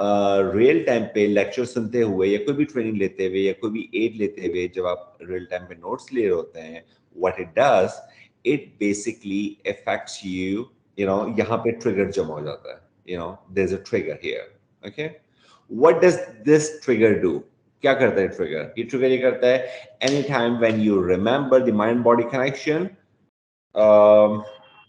Real time पे lecture सुनते हुए या कोई भी ट्रेनिंग लेते हुए या कोई भी एड लेते हुए जब आप रियल टाइम पे नोट्स ले रहे होते हैं, what it does, it basically affects you, you know, यहाँ पे ट्रिगर जमा हो जाता है, you know, there is a trigger here, okay. What does this trigger do? क्या करता है ट्रिगर? ये करता है any time when you remember the mind body connection,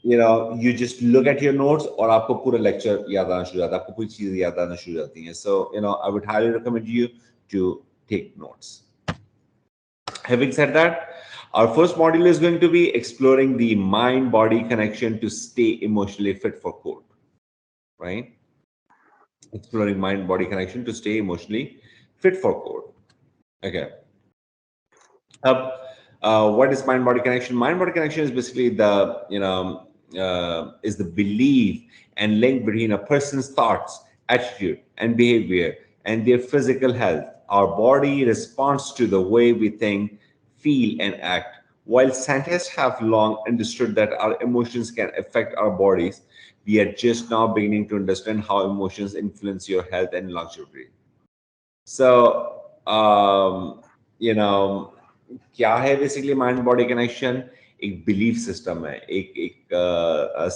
you know, you just look at your notes और आपको पूरा lecture याद आना शुरू हो जाता है, आपको पूरी चीजें याद आना शुरू हो जाती हैं. So, you know, I would highly recommend you to take notes. Having said that, our first module is going to be exploring the mind-body connection to stay emotionally fit for court, right? Exploring mind-body connection to stay emotionally fit for court. Okay. What is mind body connection? Mind body connection is basically the, you know, is the belief and link between a person's thoughts, attitude, and behavior and their physical health. Our body responds to the way we think, feel, and act. While scientists have long understood that our emotions can affect our bodies, we are just now beginning to understand how emotions influence your health and longevity. So, you know, क्या है basically mind body connection? एक belief system है, एक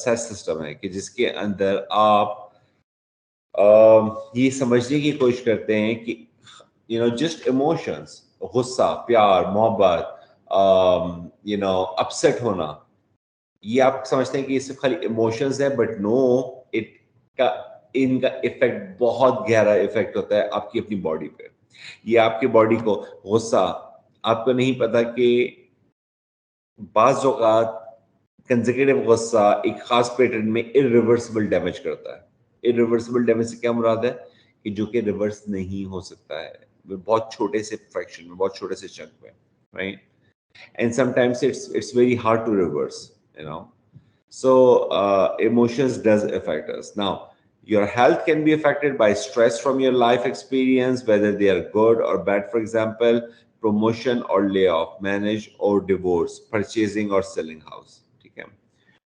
set system है कि जिसके अंदर आप ये समझने की कोशिश करते हैं कि, यू नो, जस्ट इमोशंस, गुस्सा, प्यार, मोहब्बत, यू नो, अपसेट होना, ये आप समझते हैं कि ये सिर्फ खाली इमोशंस है, बट नो, इट का इनका इफेक्ट बहुत गहरा इफेक्ट होता है आपकी अपनी बॉडी पे. ये आपकी बॉडी को, गुस्सा, आपको नहीं पता कि बाज औकात कंसेक्यूटिव गुस्सा एक खास पैटर्न में इरिवर्सिबल डैमेज करता है. इरिवर्सिबल डैमेज से क्या मुराद है? कि जो कि रिवर्स नहीं हो सकता है, बहुत छोटे से फ्रैक्शन में, बहुत छोटे से चंक में, right? And sometimes it's very hard to reverse, you know. So emotions does affect us. Now your health can be affected by stress from your life experience, whether they are good or bad. For example, promotion or layoff, marriage or divorce, purchasing or selling house. ठीक है,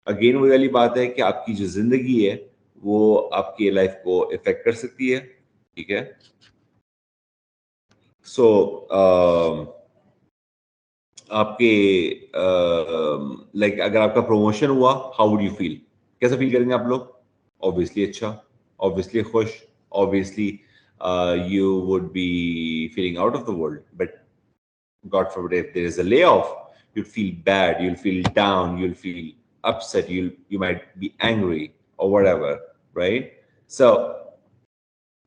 again वही वाली बात है कि आपकी जो जिंदगी है वो आपकी लाइफ को इफेक्ट कर सकती है. ठीक है, सो आपके लाइक अगर आपका प्रमोशन हुआ, हाउ वुड यू फील? कैसा फील करेंगे आप लोग? ऑब्वियसली अच्छा, ऑब्वियसली खुश, obviously you would be feeling out of the world. But God forbid, if there is a layoff, you'll feel bad, you'll feel down, you'll feel upset, you might be angry or whatever, right? So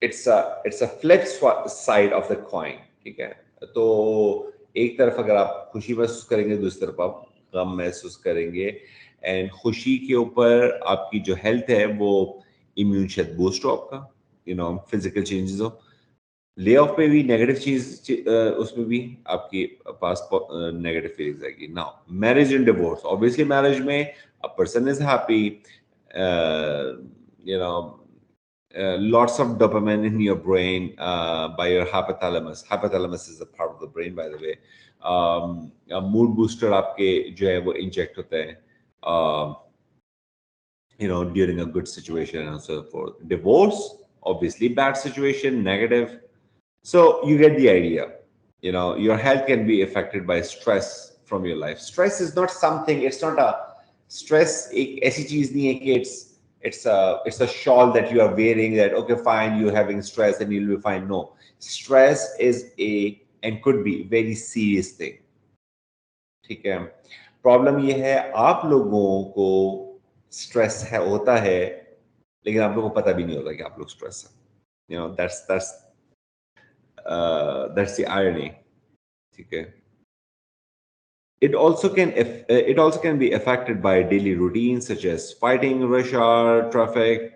it's a flip side of the coin. ठीक है, तो एक तरफ अगर आप खुशी महसूस करेंगे, दूसरी तरफ आप गम महसूस करेंगे. एंड खुशी के ऊपर आपकी जो हेल्थ है वो इम्यून शायद बूस्ट हो आपका, यू नो, फिजिकल चेंजेस हो. ले ऑफ पे भी नेगेटिव चीज, उसमें भी आपके पास नेगेटिव फीलिंग्स आएगी. Now marriage and divorce, obviously marriage में a person is happy, you know, lots of dopamine in your brain by your hypothalamus. Hypothalamus is a part of the brain, by the way. Mood booster आपके जो है वो inject होते हैं, you know, during a good situation and so forth. Divorce, obviously bad situation, negative. So you get the idea. You know, your health can be affected by stress from your life. Stress is not something, it's not a stress एक ऐसी चीज नहीं है कि it's a shawl that you are wearing that okay fine you're having stress and you'll be fine. No, stress is a and could be very serious thing. ठीक है, problem ये है आप लोगों को स्ट्रेस है होता है, लेकिन आप लोगों को पता भी नहीं होता कि आप लोग स्ट्रेस है. You know, that's the irony. ठीक है, it also can be affected by daily routines such as fighting rush hour traffic,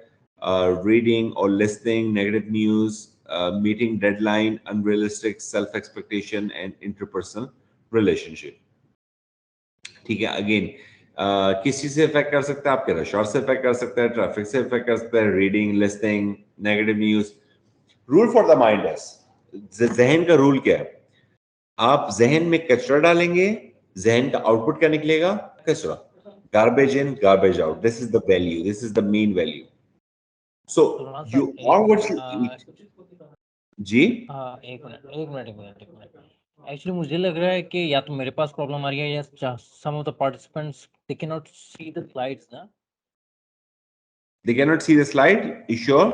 reading or listening negative news, meeting deadline, unrealistic self expectation, and interpersonal relationship. ठीक है, again किस चीज से effect कर सकता है? आपके रश आवर से इफेक्ट कर सकता है, ट्रैफिक से इफेक्ट कर सकता है, reading, listening, negative news. Rule for the mind है, जहन का रूल क्या है? आप जहन में कचरा डालेंगे, जहन का आउटपुट क्या निकलेगा? कचरा. Garbage in, garbage out. This is the value, this is the main value. So Salman you साहब are एक what you मिनट eat. जी हाँ एक मिनट एक्चुअली मुझे लग रहा है कि या तो मेरे पास प्रॉब्लम आ रही है या some of the participants they can not see the slides ना they cannot see the slide, you sure?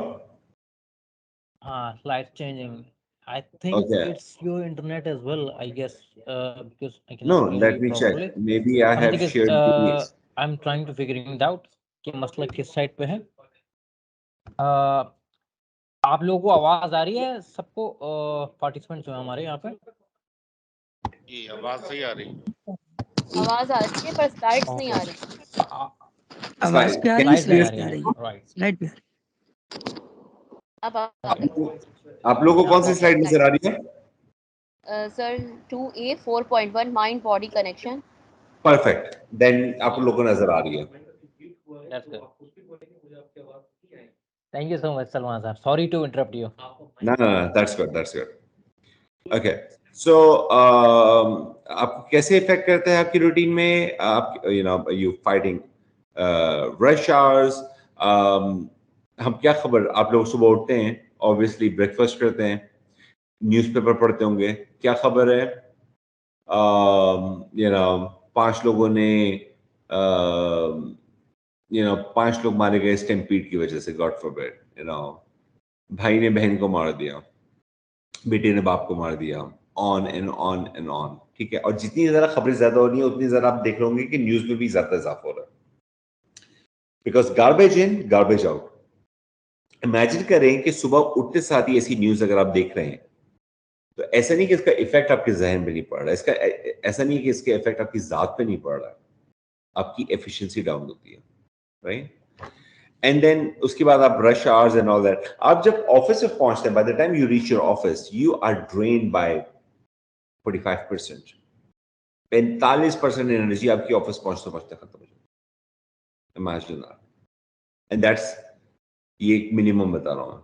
हाँ slides changing I think Okay, it's your internet as well, I guess, because I no, cannot hear let you me check. properly. Maybe I have Something is, shared the I'm trying to figuring it out कि मसला किस side पे है. Uh, आप लोगों को आवाज आ रही है सबको पार्टिसिपेंट्स जो है हमारे यहाँ पे? जी आवाज सही आ रही है। आवाज आ रही है पर स्लाइड्स नहीं आ रही। आवाज पे आ रही है, स्लाइड स्लाइड नहीं आ पे आ रही रही है, है, राइट. स्लाइड पे आ रही अब आ गई। आप लोगों को कौन सी स्लाइड नजर आ रही है? Sir 2A 4.1 mind body connection. Perfect, then आप लोगों को नजर आ रही है. That's good. Thank you so much, Salman sir. Sorry to interrupt you. No, that's good, that's good. Okay, so आप कैसे इफेक्ट करते हैं आपकी रूटीन में? आप you fighting rush hours. हम क्या खबर, आप लोग सुबह उठते हैं, ऑब्वियसली ब्रेकफास्ट करते हैं, न्यूज़पेपर पढ़ते होंगे, क्या खबर है? पांच लोगों ने पांच लोग मारे गए स्टैम्पीड की वजह से, गॉड फॉरबिड, भाई ने बहन को मार दिया, बेटे ने बाप को मार दिया, on and on and on. ठीक है, और जितनी ज्यादा खबरें ज्यादा हो रही है उतनी ज्यादा आप देख लोगे कि न्यूज में भी ज्यादा इजाफा हो रहा है. Because garbage in garbage out. Imagine करें कि सुबह उठते साथ ही ऐसी न्यूज अगर आप देख रहे हैं, तो ऐसा नहीं कि इसका इफेक्ट आपके जहन में नहीं पड़ रहा है, इसका ऐसा नहीं कि इसके इफेक्ट आपकी जात पे नहीं पड़ रहा है, आपकी एफिशिएंसी डाउन होती है, राइट? एंड देन उसके बाद आप rush hours and all that, आप जब ऑफिस में पहुंचते हैं, by the time you reach your office you are drained by 45%. 45% energy आपकी ऑफिस पहुंचते पहुंचते खत्म हो जाती है. Imagine that. एंड दैट्स, ये एक मिनिमम बता रहा हूं.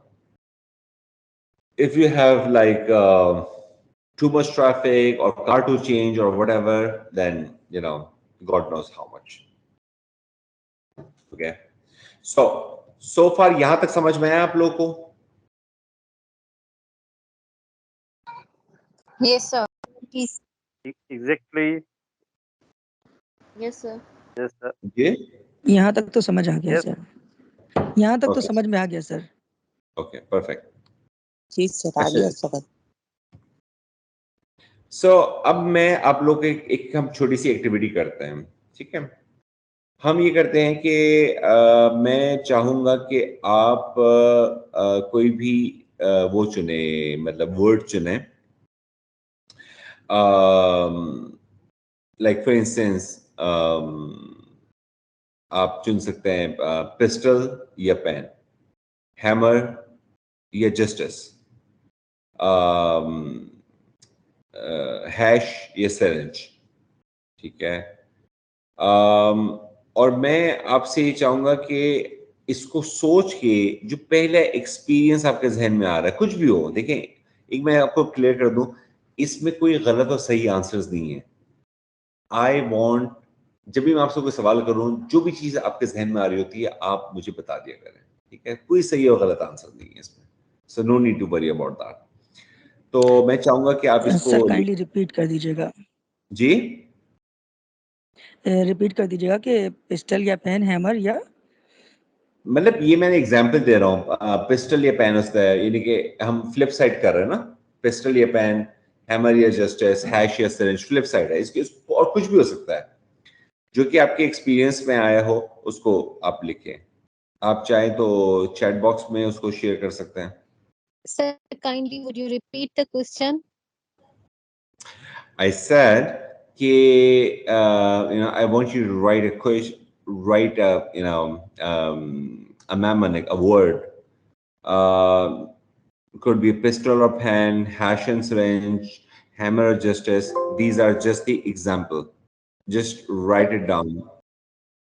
If you have like too much traffic or car to change or whatever, then God knows how much. Okay, so far यहां तक समझ में आया आप लोगों को? Yes sir. Exactly. Yes sir. Yes sir. ये है। यहाँ तक तो समझ आ गया Yes. सर, यहाँ तक तो Okay. समझ में आ गया सर. Okay, perfect. चीज सता दिया सर. सो अब मैं आप लोग एक हम छोटी सी एक्टिविटी करते हैं, ठीक है? हम ये करते हैं कि मैं चाहूंगा कि आप कोई भी वो चुने, मतलब वर्ड चुने. लाइक फॉर इंस्टेंस आप चुन सकते हैं पिस्टल या पेन, हैमर या जस्टिस, हैश या सिरिंज. ठीक है? और मैं आपसे ये चाहूंगा कि इसको सोच के जो पहला एक्सपीरियंस आपके जहन में आ रहा है, कुछ भी हो, देखें, एक मैं आपको क्लियर कर दूं, इसमें कोई गलत और सही आंसर्स नहीं है. आई वॉन्ट, जब भी मैं आपसे कोई सवाल करूं, जो भी चीज आपके जहन में आ रही होती है आप मुझे बता दिया करें. ठीक है? कोई सही और गलत आंसर नहीं है इसमें, so no need to worry about that. तो मैं चाहूंगा कि आप इसको सर काइंडली रिपीट कर दीजिएगा, जी रिपीट कर दीजिएगा कि पिस्टल या पेन, हैमर या मतलब ये मैंने एग्जांपल दे रहा हूँ. पिस्टल या पेन होता है, यानी कि हम फ्लिप साइड कर रहे हैं ना, पिस्टल या पेन, हैमर या जस्टिस, हैश या सिरिंज, फ्लिप साइड है इसके. और कुछ भी हो सकता है जो कि आपके एक्सपीरियंस में आया हो, उसको आप लिखें. आप चाहें तो चैट बॉक्स में उसको शेयर कर सकते हैं. Sir, kindly would you repeat the question? I said कि I want you to write a question, write a mnemonic, a word. Could be pistol or pen, hash and syringe, hammer or justice. These are just the example. Just write it down.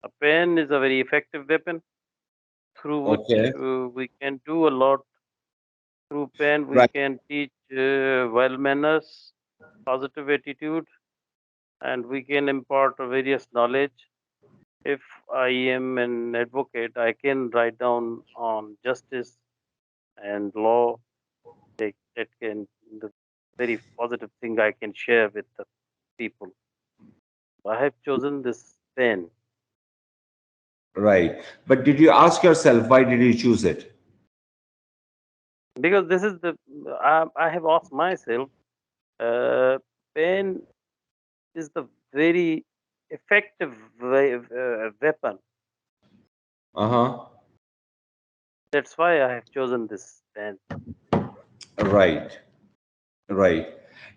A pen is a very effective weapon through which Okay. we can do a lot. Through pen, we Right. can teach well manners, positive attitude, and we can impart various knowledge. If I am an advocate, I can write down on justice and law. That can the very positive thing I can share with the people. I have chosen this pen Right. But did you ask yourself why did you choose it? because this is the I have asked myself. Pen is the very effective weapon. Uh-huh. That's why I have chosen this pen. Right. Right.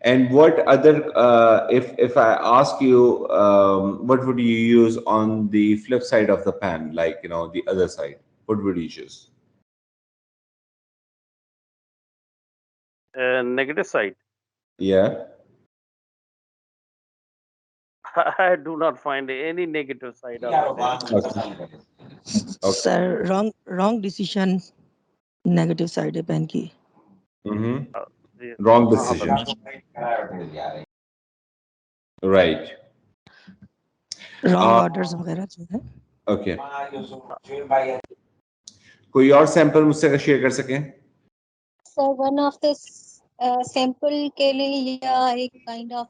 And what other, if I ask you, what would you use on the flip side of the pen, like, the other side? What would you choose? Negative side. Yeah. I do not find any negative side on the pen. Okay. Sir wrong decision negative side है pen की. Mm-hmm. Yeah. Wrong हाँ, decision. बताओ। Right. wrong Uh, orders वगैरह जो है. okay. कोई और sample मुझसे शेयर कर सकें? So one of the sample के लिए या एक kind of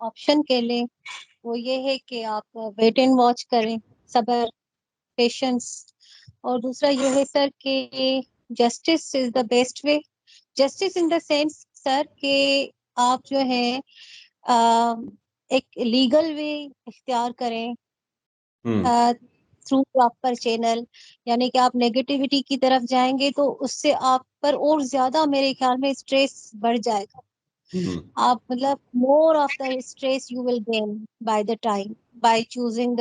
option के लिए वो ये है कि आप wait and watch करें, सबर, patience, और दूसरा ये है सर कि justice is the best way. Justice in the sense sir कि आप जो है एक legal way इख्तियार करें थ्रू प्रॉपर चैनल, यानी कि आप नेगेटिविटी की तरफ जाएंगे तो उससे आप पर और ज्यादा मेरे ख्याल में स्ट्रेस बढ़ जाएगा. आप मतलब more of the stress you will gain by the time by choosing the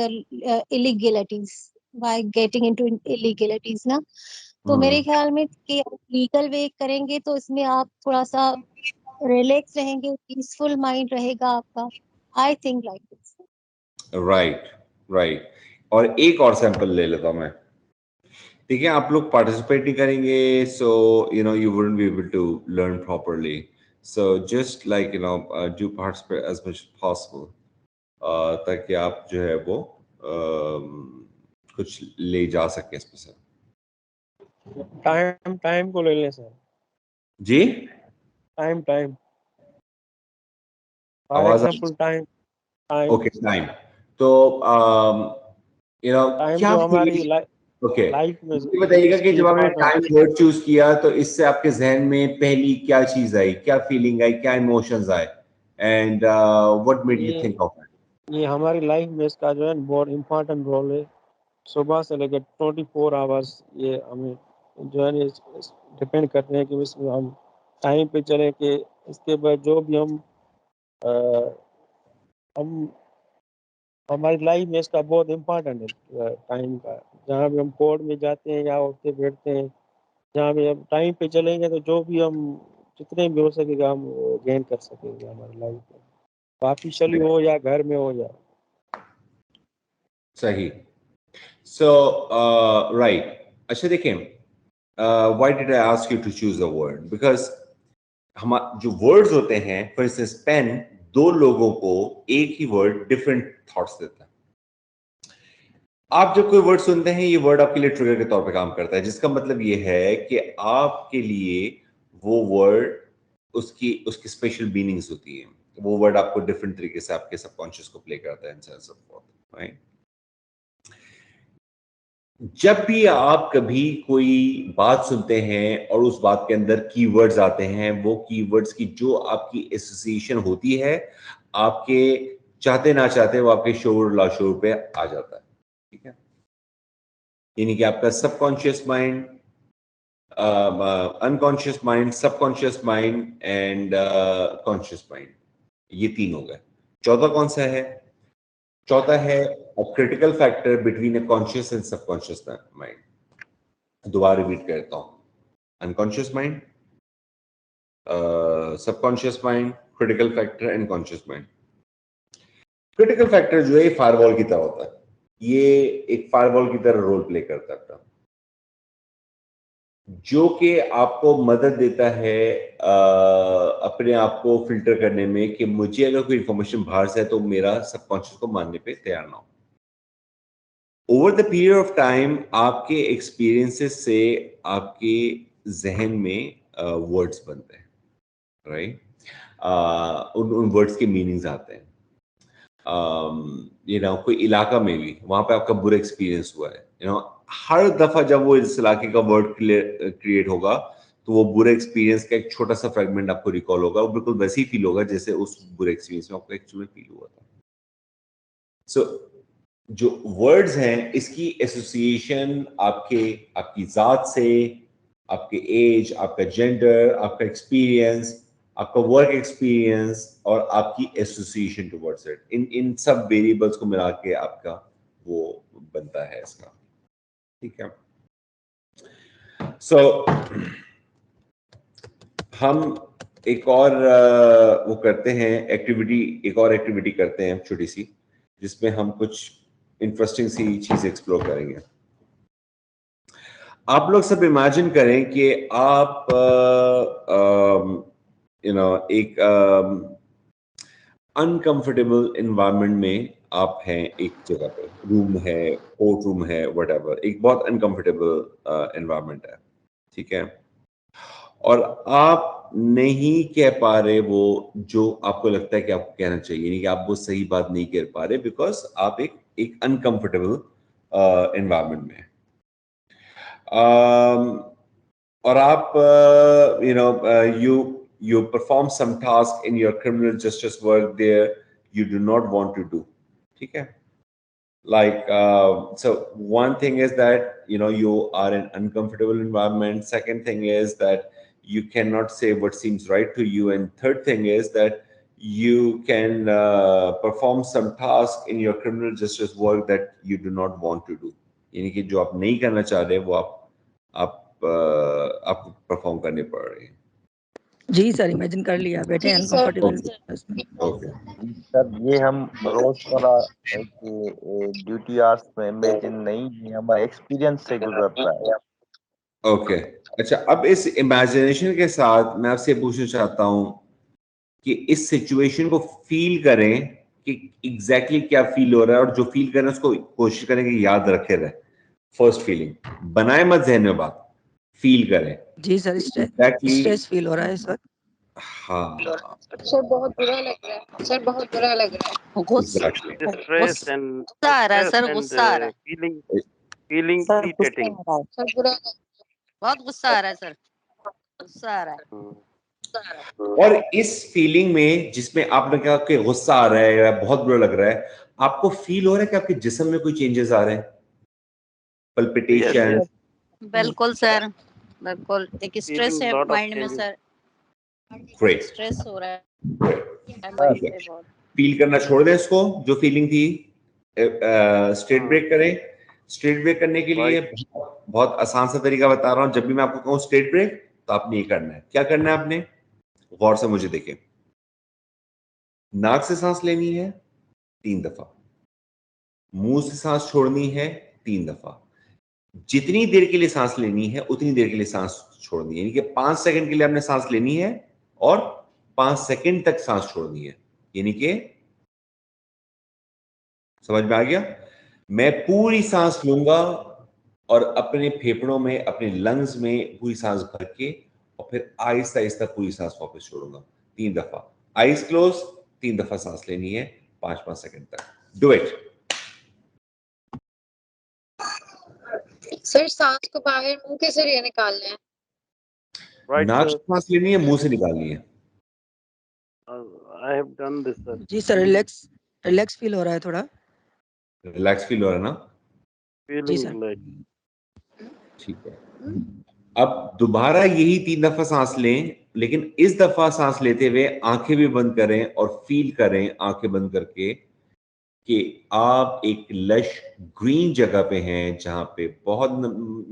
illegalities, by getting into illegalities ना. तो मेरे ख्याल में कि लीगल वे करेंगे तो इसमें आप थोड़ा सा रिलैक्स रहेंगे, पीसफुल माइंड रहेगा आपका. I think like this. Right. Right. और एक और सैंपल ले लेता हूं मैं. ठीक है, आप लोग पार्टिसिपेट नहीं करेंगे, so you wouldn't be able to learn properly. So just like do participate as much possible, ताकि आप जो है वो कुछ ले जा सके इसमें से. टाइम को ले लें सर. जी, टाइम फॉर आवाज. Example time okay, time. तो टाइम क्या जो हमारी फीलिंग. ओके, लाइफ में ये बताइएगा कि जब आपने इम्पोर्टेंट. टाइम वर्ड चूज किया तो इससे आपके जहन में पहली क्या चीज आई, क्या फीलिंग आई, क्या इमोशंस आए, and what made you think of it? ये हमारी लाइफ में इसका जो है बहुत इम्पोर्टेंट रोल है. सुबह से लेकर 24 आवर्स ये हमें जो है डिपेंड करते हैं कि इसमें हम टाइम पे चले, कि इसके बाद जो भी हम हमारी लाइफ में इसका बहुत इम्पोर्टेंट है टाइम का. जहाँ भी हम कोर्ट में जाते हैं या उठते बैठते हैं, जहाँ भी हम टाइम पे चलेंगे तो जो भी हम जितने भी हो सकेगा हम गेन कर सकेंगे हमारी लाइफ में, ऑफिशियली हो या घर में हो या. सही. So right. अच्छा देखें, why did I ask you to choose a word? Because हम जो वर्ड्स होते हैं, फॉर इंस्टेंस पेन, दो लोगों को एक ही वर्ड डिफरेंट थॉट्स देता है. आप जब कोई वर्ड सुनते हैं, ये वर्ड आपके लिए ट्रिगर के तौर पे काम करता है, जिसका मतलब ये है कि आपके लिए वो वर्ड उसकी उसकी स्पेशल मीनिंग्स होती है. वो वर्ड आपको डिफरेंट तरीके से आपके सबकॉन्शियस को प्ले करता है, राइट? जब भी आप कभी कोई बात सुनते हैं और उस बात के अंदर कीवर्ड्स आते हैं, वो कीवर्ड्स की जो आपकी एसोसिएशन होती है, आपके चाहते ना चाहते वो आपके शोर लाशोर पे आ जाता है. ठीक है, यानी कि आपका subconscious mind, unconscious mind, subconscious mind and conscious mind, ये तीन हो गए. चौथा कौन सा है? चौथा है a critical factor between a conscious and subconscious mind. दोबारा रिपीट करता हूं. Unconscious mind, subconscious mind, critical factor and conscious mind. Critical factor जो है फायरवॉल की तरह होता है. ये एक फायरवॉल की तरह रोल प्ले करता है, जो कि आपको मदद देता है अपने आप को फिल्टर करने में कि मुझे अगर कोई इंफॉर्मेशन बाहर से है तो मेरा सबकॉन्शियस को मानने पे तैयार ना हो. Over the period of time आपके एक्सपीरियंसेस से आपके जहन में वर्ड्स बनते हैं, राइट? उन वर्ड्स के मीनिंग्स आते हैं। कोई इलाका में भी वहां पे आपका बुरा एक्सपीरियंस हुआ है, हर दफा जब वो इस इलाके का वर्ड क्रिएट होगा तो वो बुरे एक्सपीरियंस का एक छोटा सा फ्रेगमेंट आपको रिकॉल होगा, वो बिल्कुल वैसे ही फील होगा जैसे उस बुरे एक्सपीरियंस में आपको एक्चुअली फील हुआ था। सो जो वर्ड्स हैं इसकी एसोसिएशन आपकी जात से, आपके एज, आपका जेंडर, आपका एक्सपीरियंस, आपका वर्क एक्सपीरियंस और आपकी एसोसिएशन टुवर्ड्स इट, इन सब वेरिएबल्स को मिला के आपका वो बनता है इसका, ठीक है? सो हम एक और वो करते हैं एक और एक्टिविटी करते हैं छोटी सी, जिसमें हम कुछ इंटरेस्टिंग सी चीज एक्सप्लोर करेंगे। आप लोग सब इमेजिन करें कि आप एक अनकंफर्टेबल एनवायरनमेंट में आप हैं, एक जगह पे रूम है, कोर्ट रूम है, व्हाटएवर, एक बहुत अनकंफर्टेबल एनवायरनमेंट है, ठीक है? और आप नहीं कह पा रहे वो जो आपको लगता है कि आपको कहना चाहिए, यानी कि आप वो सही बात नहीं कह पा रहे बिकॉज आप एक अनकंफर्टेबल एनवायरनमेंट में हैं। और आप you perform some task in your criminal justice work there you do not want to do, ठीक है? Like so one thing is that you are in uncomfortable environment, second thing is that you cannot say what seems right to you, and third thing is that you can perform some task in your criminal justice work that you do not want to do, यानी कि जो आप नहीं करना चाह रहे वो आपको परफॉर्म करने पड़ रहे हैं। जी सर, इमेजिन कर लिया, बैठे अनकंफर्टेबल। ओके सर, ये हम रोजमर्रा की ड्यूटी आवर्स में इमेजिन नहीं, ये हमारे एक्सपीरियंस से गुजरता है। ओके अच्छा, अब इस इमेजिनेशन के साथ मैं आपसे पूछना चाहता हूं कि इस सिचुएशन को फील करें कि एग्जैक्टली क्या फील हो रहा है, और जो फील करें उसको कोशिश करें कि याद रखे रहे। फर्स्ट फीलिंग बनाए मत जहन में, बात फील करें। जी सर, स्ट्रेस फील हो रहा है इस वक्त। हाँ सर बहुत बुरा लग रहा है, सर बहुत बुरा लग रहा है, एग्जैक्टली Distress and गुस्सा आ रहा है सर, stress and गुस्सा आ रहा है feeling irritating. सर, बुरा बहुत गुस्सा आ रहा है सर, गुस्सा आ रहा है। और इस फीलिंग में जिसमें आपने कहा कि गुस्सा आ रहा है या बहुत बुरा लग रहा है, आपको फील हो रहा है कि आपके जिस्म में कोई चेंजेस आ रहे हैं, पल्पिटेशन? बिल्कुल सर, बिल्कुल एक स्ट्रेस है lot of माइंड में changes. सर, ग्रेट, स्ट्रेस हो रहा है माइंड पे बहुत। फील करना छोड़ दें इसको, जो फीलिंग थी स्ट्रेट ब्रेक करें। स्ट्रेट ब्रेक करने के लिए बहुत आसान सा तरीका बता रहा हूं। जब भी मैं आपको कहूं स्ट्रेट ब्रेक, तो आपने ये करना है। क्या करना है आपने? गौर से मुझे देखें। नाक से सांस लेनी है 3 दफा, मुंह से सांस छोड़नी है 3 दफा। जितनी देर के लिए सांस लेनी है उतनी देर के लिए सांस छोड़नी है, यानी कि 5 सेकंड के लिए आपने सांस लेनी है और 5 सेकंड तक सांस छोड़नी है, यानी कि समझ में आ गया? मैं पूरी सांस लूंगा और अपने फेफड़ों में, अपने लंग्स में पूरी सांस भर के, और फिर आहिस्ता आहिस्ता पूरी सांस वापस छोड़ूंगा 3 दफा। आईज क्लोज, 3 दफा सांस लेनी है 5-5 सेकंड तक। Do it. सर सांस को बाहर मुंह के जरिए निकालना है। Right, नाक sir. से सांस लेनी है, मुंह से निकालनी है। I have done this, sir. जी सर, रिलैक्स फील हो रहा है थोड़ा। रिलैक्स फील हो रहा है ना? Feeling sir. like ठीक है। अब दोबारा यही 3 दफा सांस लें, लेकिन इस दफा सांस लेते हुए आंखें भी बंद करें और फील करें आंखें बंद करके कि आप एक लश ग्रीन जगह पे हैं, जहां पे बहुत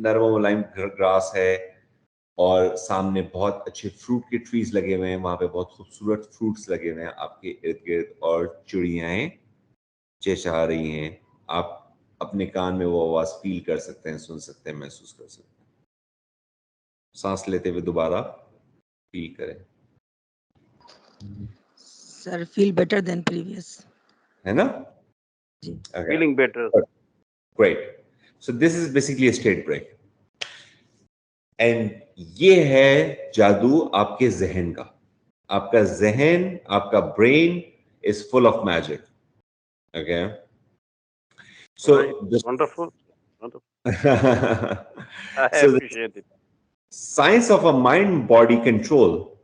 नरम मुलायम ग्रास है और सामने बहुत अच्छे फ्रूट के ट्रीज लगे हुए हैं। वहां पे बहुत खूबसूरत फ्रूट्स लगे हुए हैं आपके इर्द गिर्द, और चिड़ियाएं चहचहा रही हैं। आप अपने कान में वो आवाज फील कर सकते हैं, सुन सकते हैं, महसूस कर सकते हैं। सांस लेते हुए दोबारा फील करें। Sir feel better than previous, है ना? जी। Okay. feeling better. Great. So this is basically a state break. And ये है जादू आपके जहन का. आपका जहन, आपका brain is full of magic. Okay. So Right. Wonderful. Wonderful. I so the appreciate it. science of a mind-body control.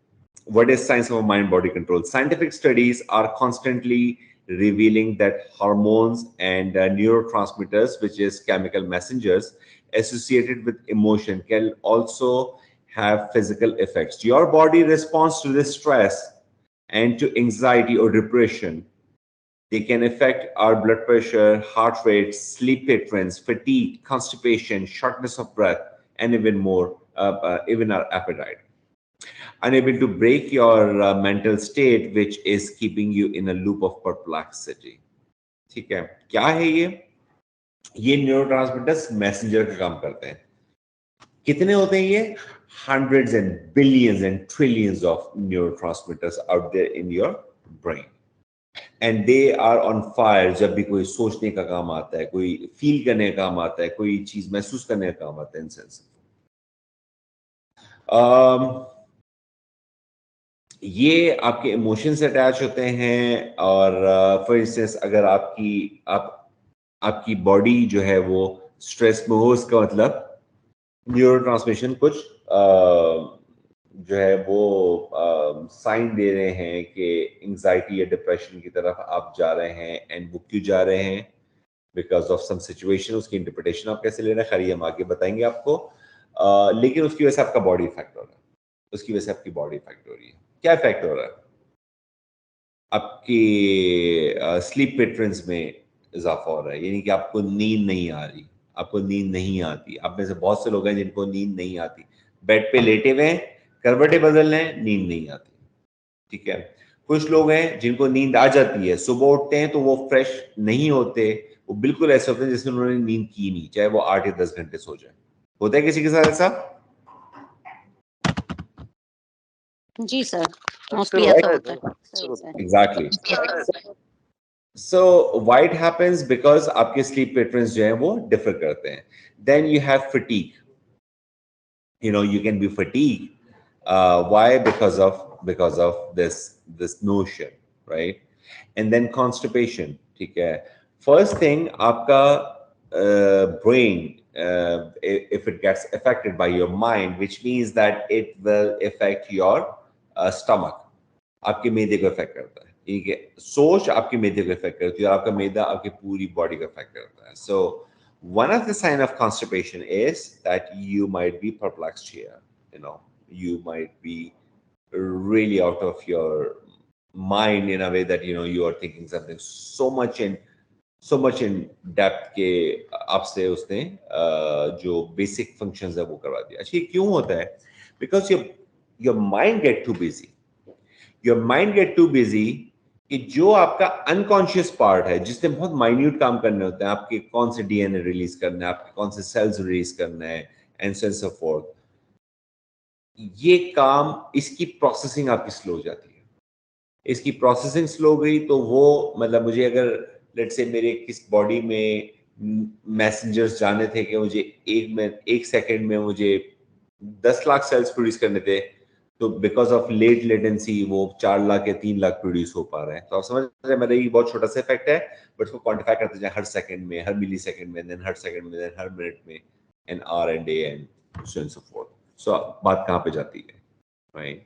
What is science of a mind-body control? Scientific studies are constantly revealing that hormones and neurotransmitters, which is chemical messengers associated with emotion, can also have physical effects. Your body responds to this stress and to anxiety or depression. They can affect our blood pressure, heart rate, sleep patterns, fatigue, constipation, shortness of breath, and even more, even our appetite. Unable to break your mental state, which is keeping you in a loop of perplexity. ठीक है, क्या है ये neurotransmitters messenger का काम करते हैं. कितने होते हैं ये? Hundreds and billions and trillions of neurotransmitters out there in your brain. And they are on fire जब भी कोई सोचने का काम आता है, कोई फील करने का काम आता है, कोई चीज महसूस करने का काम आता है, इन सेंस. ये आपके इमोशन से अटैच होते हैं. और फॉर इंस्टेंस अगर आपकी बॉडी जो है वो स्ट्रेस में हो, उसका मतलब न्यूरोट्रांसमिशन कुछ जो है वो साइन दे रहे हैं कि एंजाइटी या डिप्रेशन की तरफ आप जा रहे हैं. एंड वो क्यों जा रहे हैं? Because of some situation. उसकी इंटरप्रिटेशन आप कैसे ले रहे हैं, खैर हम आगे बताएंगे आपको. लेकिन उसकी वजह से आपका बॉडी इफेक्ट हो रहा है. उसकी वजह से आपकी बॉडी इफेक्ट हो रही है. क्या इफेक्ट हो रहा है? आपकी स्लीप पैटर्न्स में इजाफा हो रहा है. यानी कि आपको नींद नहीं आ रही, आपको नींद नहीं आती. आप में से बहुत से लोग हैं जिनको नींद नहीं आती. बेड पे लेटे हुए हैं, करवटें बदल रहे हैं, नींद नहीं आती. ठीक है. कुछ लोग हैं जिनको नींद आ जाती है, सुबह उठते हैं तो वो फ्रेश नहीं होते. वो बिल्कुल ऐसे होते हैं जिसमें उन्होंने नींद की नहीं, चाहे वो 8 या 10 घंटे सो जाए. होता है किसी के साथ ऐसा? जी सर, अक्सर मोस्टली होता ऐसा है होता सर, है. अक्सर सही होता sir. Exactly. So why it happens? Because आपके sleep patterns जो हैं वो differ करते हैं. Then you have fatigue. You know, you can be fatigued. Why? Because of this notion, right? And then constipation. ठीक है. First thing, आपका brain, if it gets affected by your mind, which means that it will affect your stomach. आपके मैदे को effect करता है. ठीक है. सोच आपके मैदे को इफेक्ट करती है और आपका मैदा आपकी पूरी बॉडी को इफेक्ट करता है. सो one of the sign of constipation is that you might be perplexed here. You know, you might be really out of your mind in a way that you are thinking something so much in depth के आपसे उसने जो basic functions है वो करवा दिया. अच्छा, ये क्यों होता है? Because your mind get too busy. Your mind get too busy कि जो आपका अनकॉन्शियस पार्ट है, जिसने बहुत माइन्यूट काम करने होते हैं, आपके कौन से डीएनए रिलीज करना है, आपके कौन से सेल्स रिलीज करना है, एंड सो सो फोर्थ, ये काम, इसकी प्रोसेसिंग आपकी स्लो हो जाती है. इसकी प्रोसेसिंग स्लो हो गई तो वो मतलब मुझे अगर लेट से मेरे किस बॉडी में मैसेंजर्स जाने थे कि मुझे एक सेकंड में मुझे 10 लाख सेल्स प्रोड्यूस करने थे, तो बिकॉज ऑफ लेट लेटेंसी वो 4 लाख या 3 लाख प्रोड्यूस हो पा रहे हैं. तो आप समझ रहे हैं मेरा ये बहुत छोटा सा इफेक्ट है, बट उसको क्वांटिफाई करते जाए हर सेकंड में, हर मिली सेकंड में, देन हर सेकंड में, देन हर मिनट में, an hour and day and so and so forth. So बात कहाँ पे जाती है, right?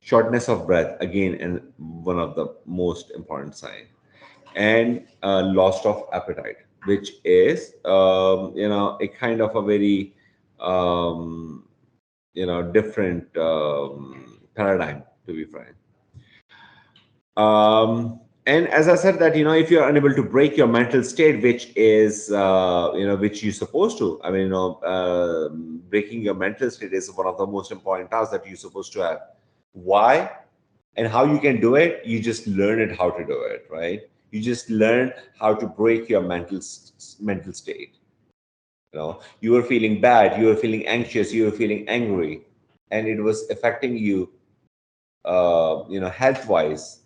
Shortness of breath, again, and one of the most important sign, and loss of appetite, which is a kind of a very different paradigm, to be frank. And as I said that, if you're unable to break your mental state, which is, which you're supposed to, I mean, breaking your mental state is one of the most important tasks that you're supposed to have. Why? And how you can do it? You just learn it how to do it, right? You just learn how to break your mental state. You were feeling bad, you were feeling anxious, you were feeling angry, and it was affecting you, health wise.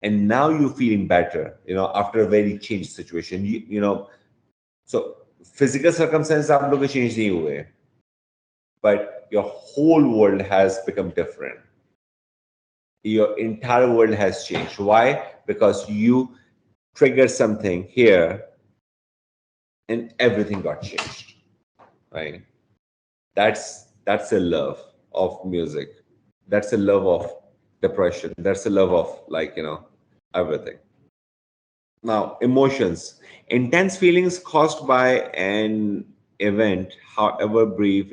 And now you're feeling better, after a very changed situation. So physical circumstances आप लोग के change नहीं हुए, but your whole world has become different. Your entire world has changed. Why? Because you triggered something here and everything got changed, right? That's a love of music. That's a love of depression. That's a love of, like, everything. Now, emotions. Intense feelings caused by an event, however brief,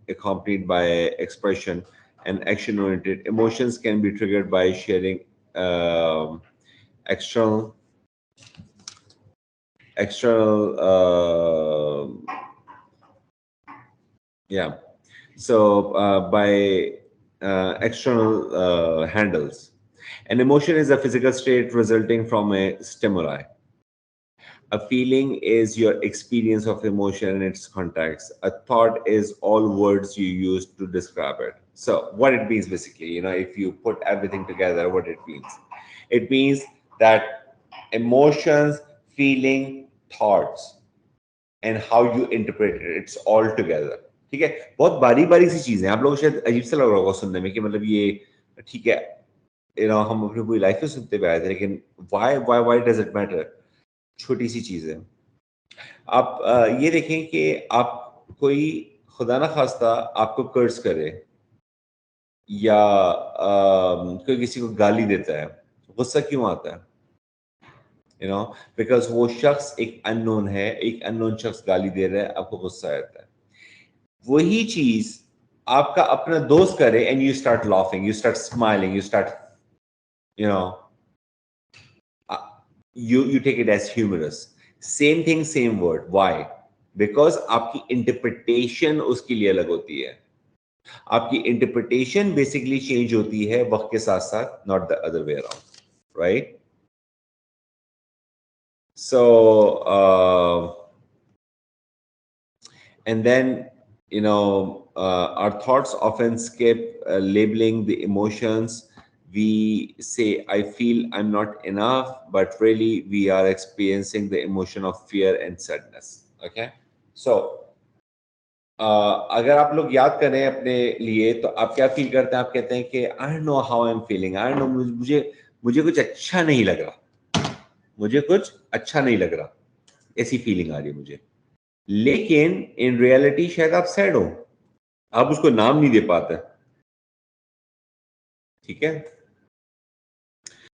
accompanied by expression and action-oriented. Emotions can be triggered by sharing external yeah. So by external handles. An emotion is a physical state resulting from a stimuli. A feeling is your experience of emotion and its context. A thought is all words you use to describe it. So what it means basically, if you put everything together, what it means? It means that emotions, feeling, thoughts, and how you interpret it, it's all together. ठीक है, बहुत बारी बारी सी चीजें आप लोगों को शायद अजीब सा लग रहा होगा सुनने में कि मतलब ये ठीक है, हम अपनी पूरी लाइफ में सुनते हुए आए थे, लेकिन why does it matter? छोटी सी चीज है. आप ये देखें कि आप कोई खुदा ना खास्ता आपको कर्ज करे या कोई किसी को गाली देता है, गुस्सा क्यों आता है? बिकॉज वो शख्स एक अननोन है, एक अननोन शख्स गाली दे रहा है, आपको गुस्सा आता है. वही चीज आपका अपना दोस्त करे and you start laughing, you start smiling, you take it as humorous. Same thing, same word. Why? Because आपकी इंटरप्रिटेशन उसके लिए अलग होती है. आपकी इंटरप्रिटेशन बेसिकली चेंज होती है वक्त के साथ साथ, not the other way around, right? So and then our thoughts often skip labeling the emotions. We say, I feel I'm not enough, but really we are experiencing the emotion of fear and sadness. Okay, so अगर आप लोग याद करें अपने लिए तो आप क्या फील करते हैं? आप कहते हैं कि I don't know how I am feeling, I don't know, मुझे कुछ अच्छा नहीं लग रहा, मुझे कुछ अच्छा नहीं लग रहा, ऐसी फीलिंग आ रही है मुझे. लेकिन इन रियलिटी शायद आप सैड हो, आप उसको नाम नहीं दे पाते. ठीक है,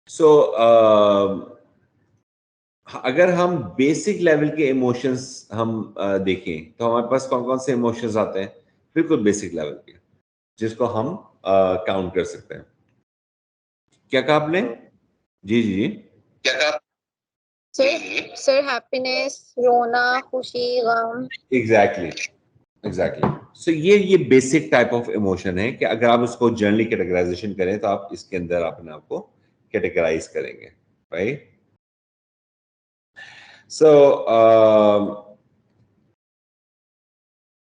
सो अगर हम बेसिक लेवल के इमोशंस हम देखें तो हमारे पास कौन कौन से इमोशंस आते हैं बिल्कुल बेसिक लेवल के, जिसको हम काउंट कर सकते हैं. क्या कहा आपने? जी जी जी, क्या कहा? सर हैप्पीनेस, रोना, खुशी, गम. एग्जैक्टली. सो ये बेसिक टाइप ऑफ इमोशन है कि अगर आप उसको जनरली कैटेगराइजेशन करें तो आप इसके अंदर अपने आप को कैटेगराइज करेंगे, right? So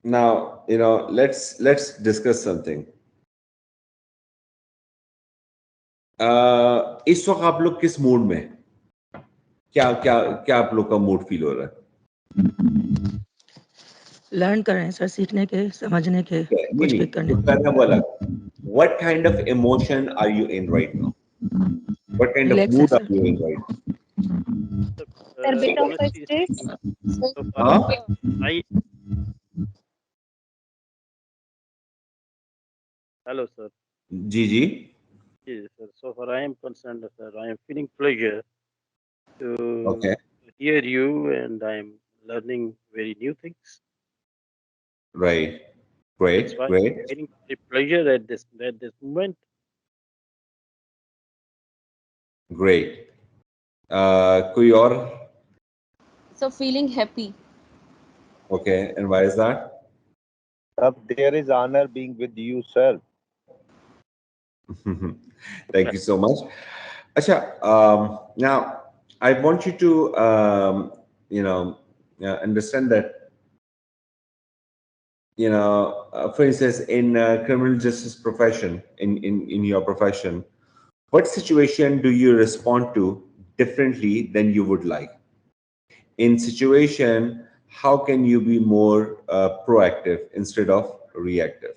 now let's discuss something. इस वक्त आप लोग किस मूड में, क्या क्या क्या आप लोग का मूड फील हो रहा है? लर्न कर रहे हैं सर, सीखने के, समझने के, कुछ पिक करने के. बोला, what kind of emotion are you in right now? What kind of mood are you in right now? A bit of a stress. Hello, sir. Ji ji. Yes, sir. So far, I am concerned, sir. I am feeling pleasure to hear you, and I am learning very new things. Right. Great. That's why Great. I'm feeling very pleasure at this moment. Great. कोई और? So feeling happy. Okay, and why is that? There is honor being with you, sir. Thank you so much. Acha, now I want you to understand that for instance, in criminal justice profession, in your profession, what situation do you respond to differently than you would like? In situation how can you be more proactive instead of reactive,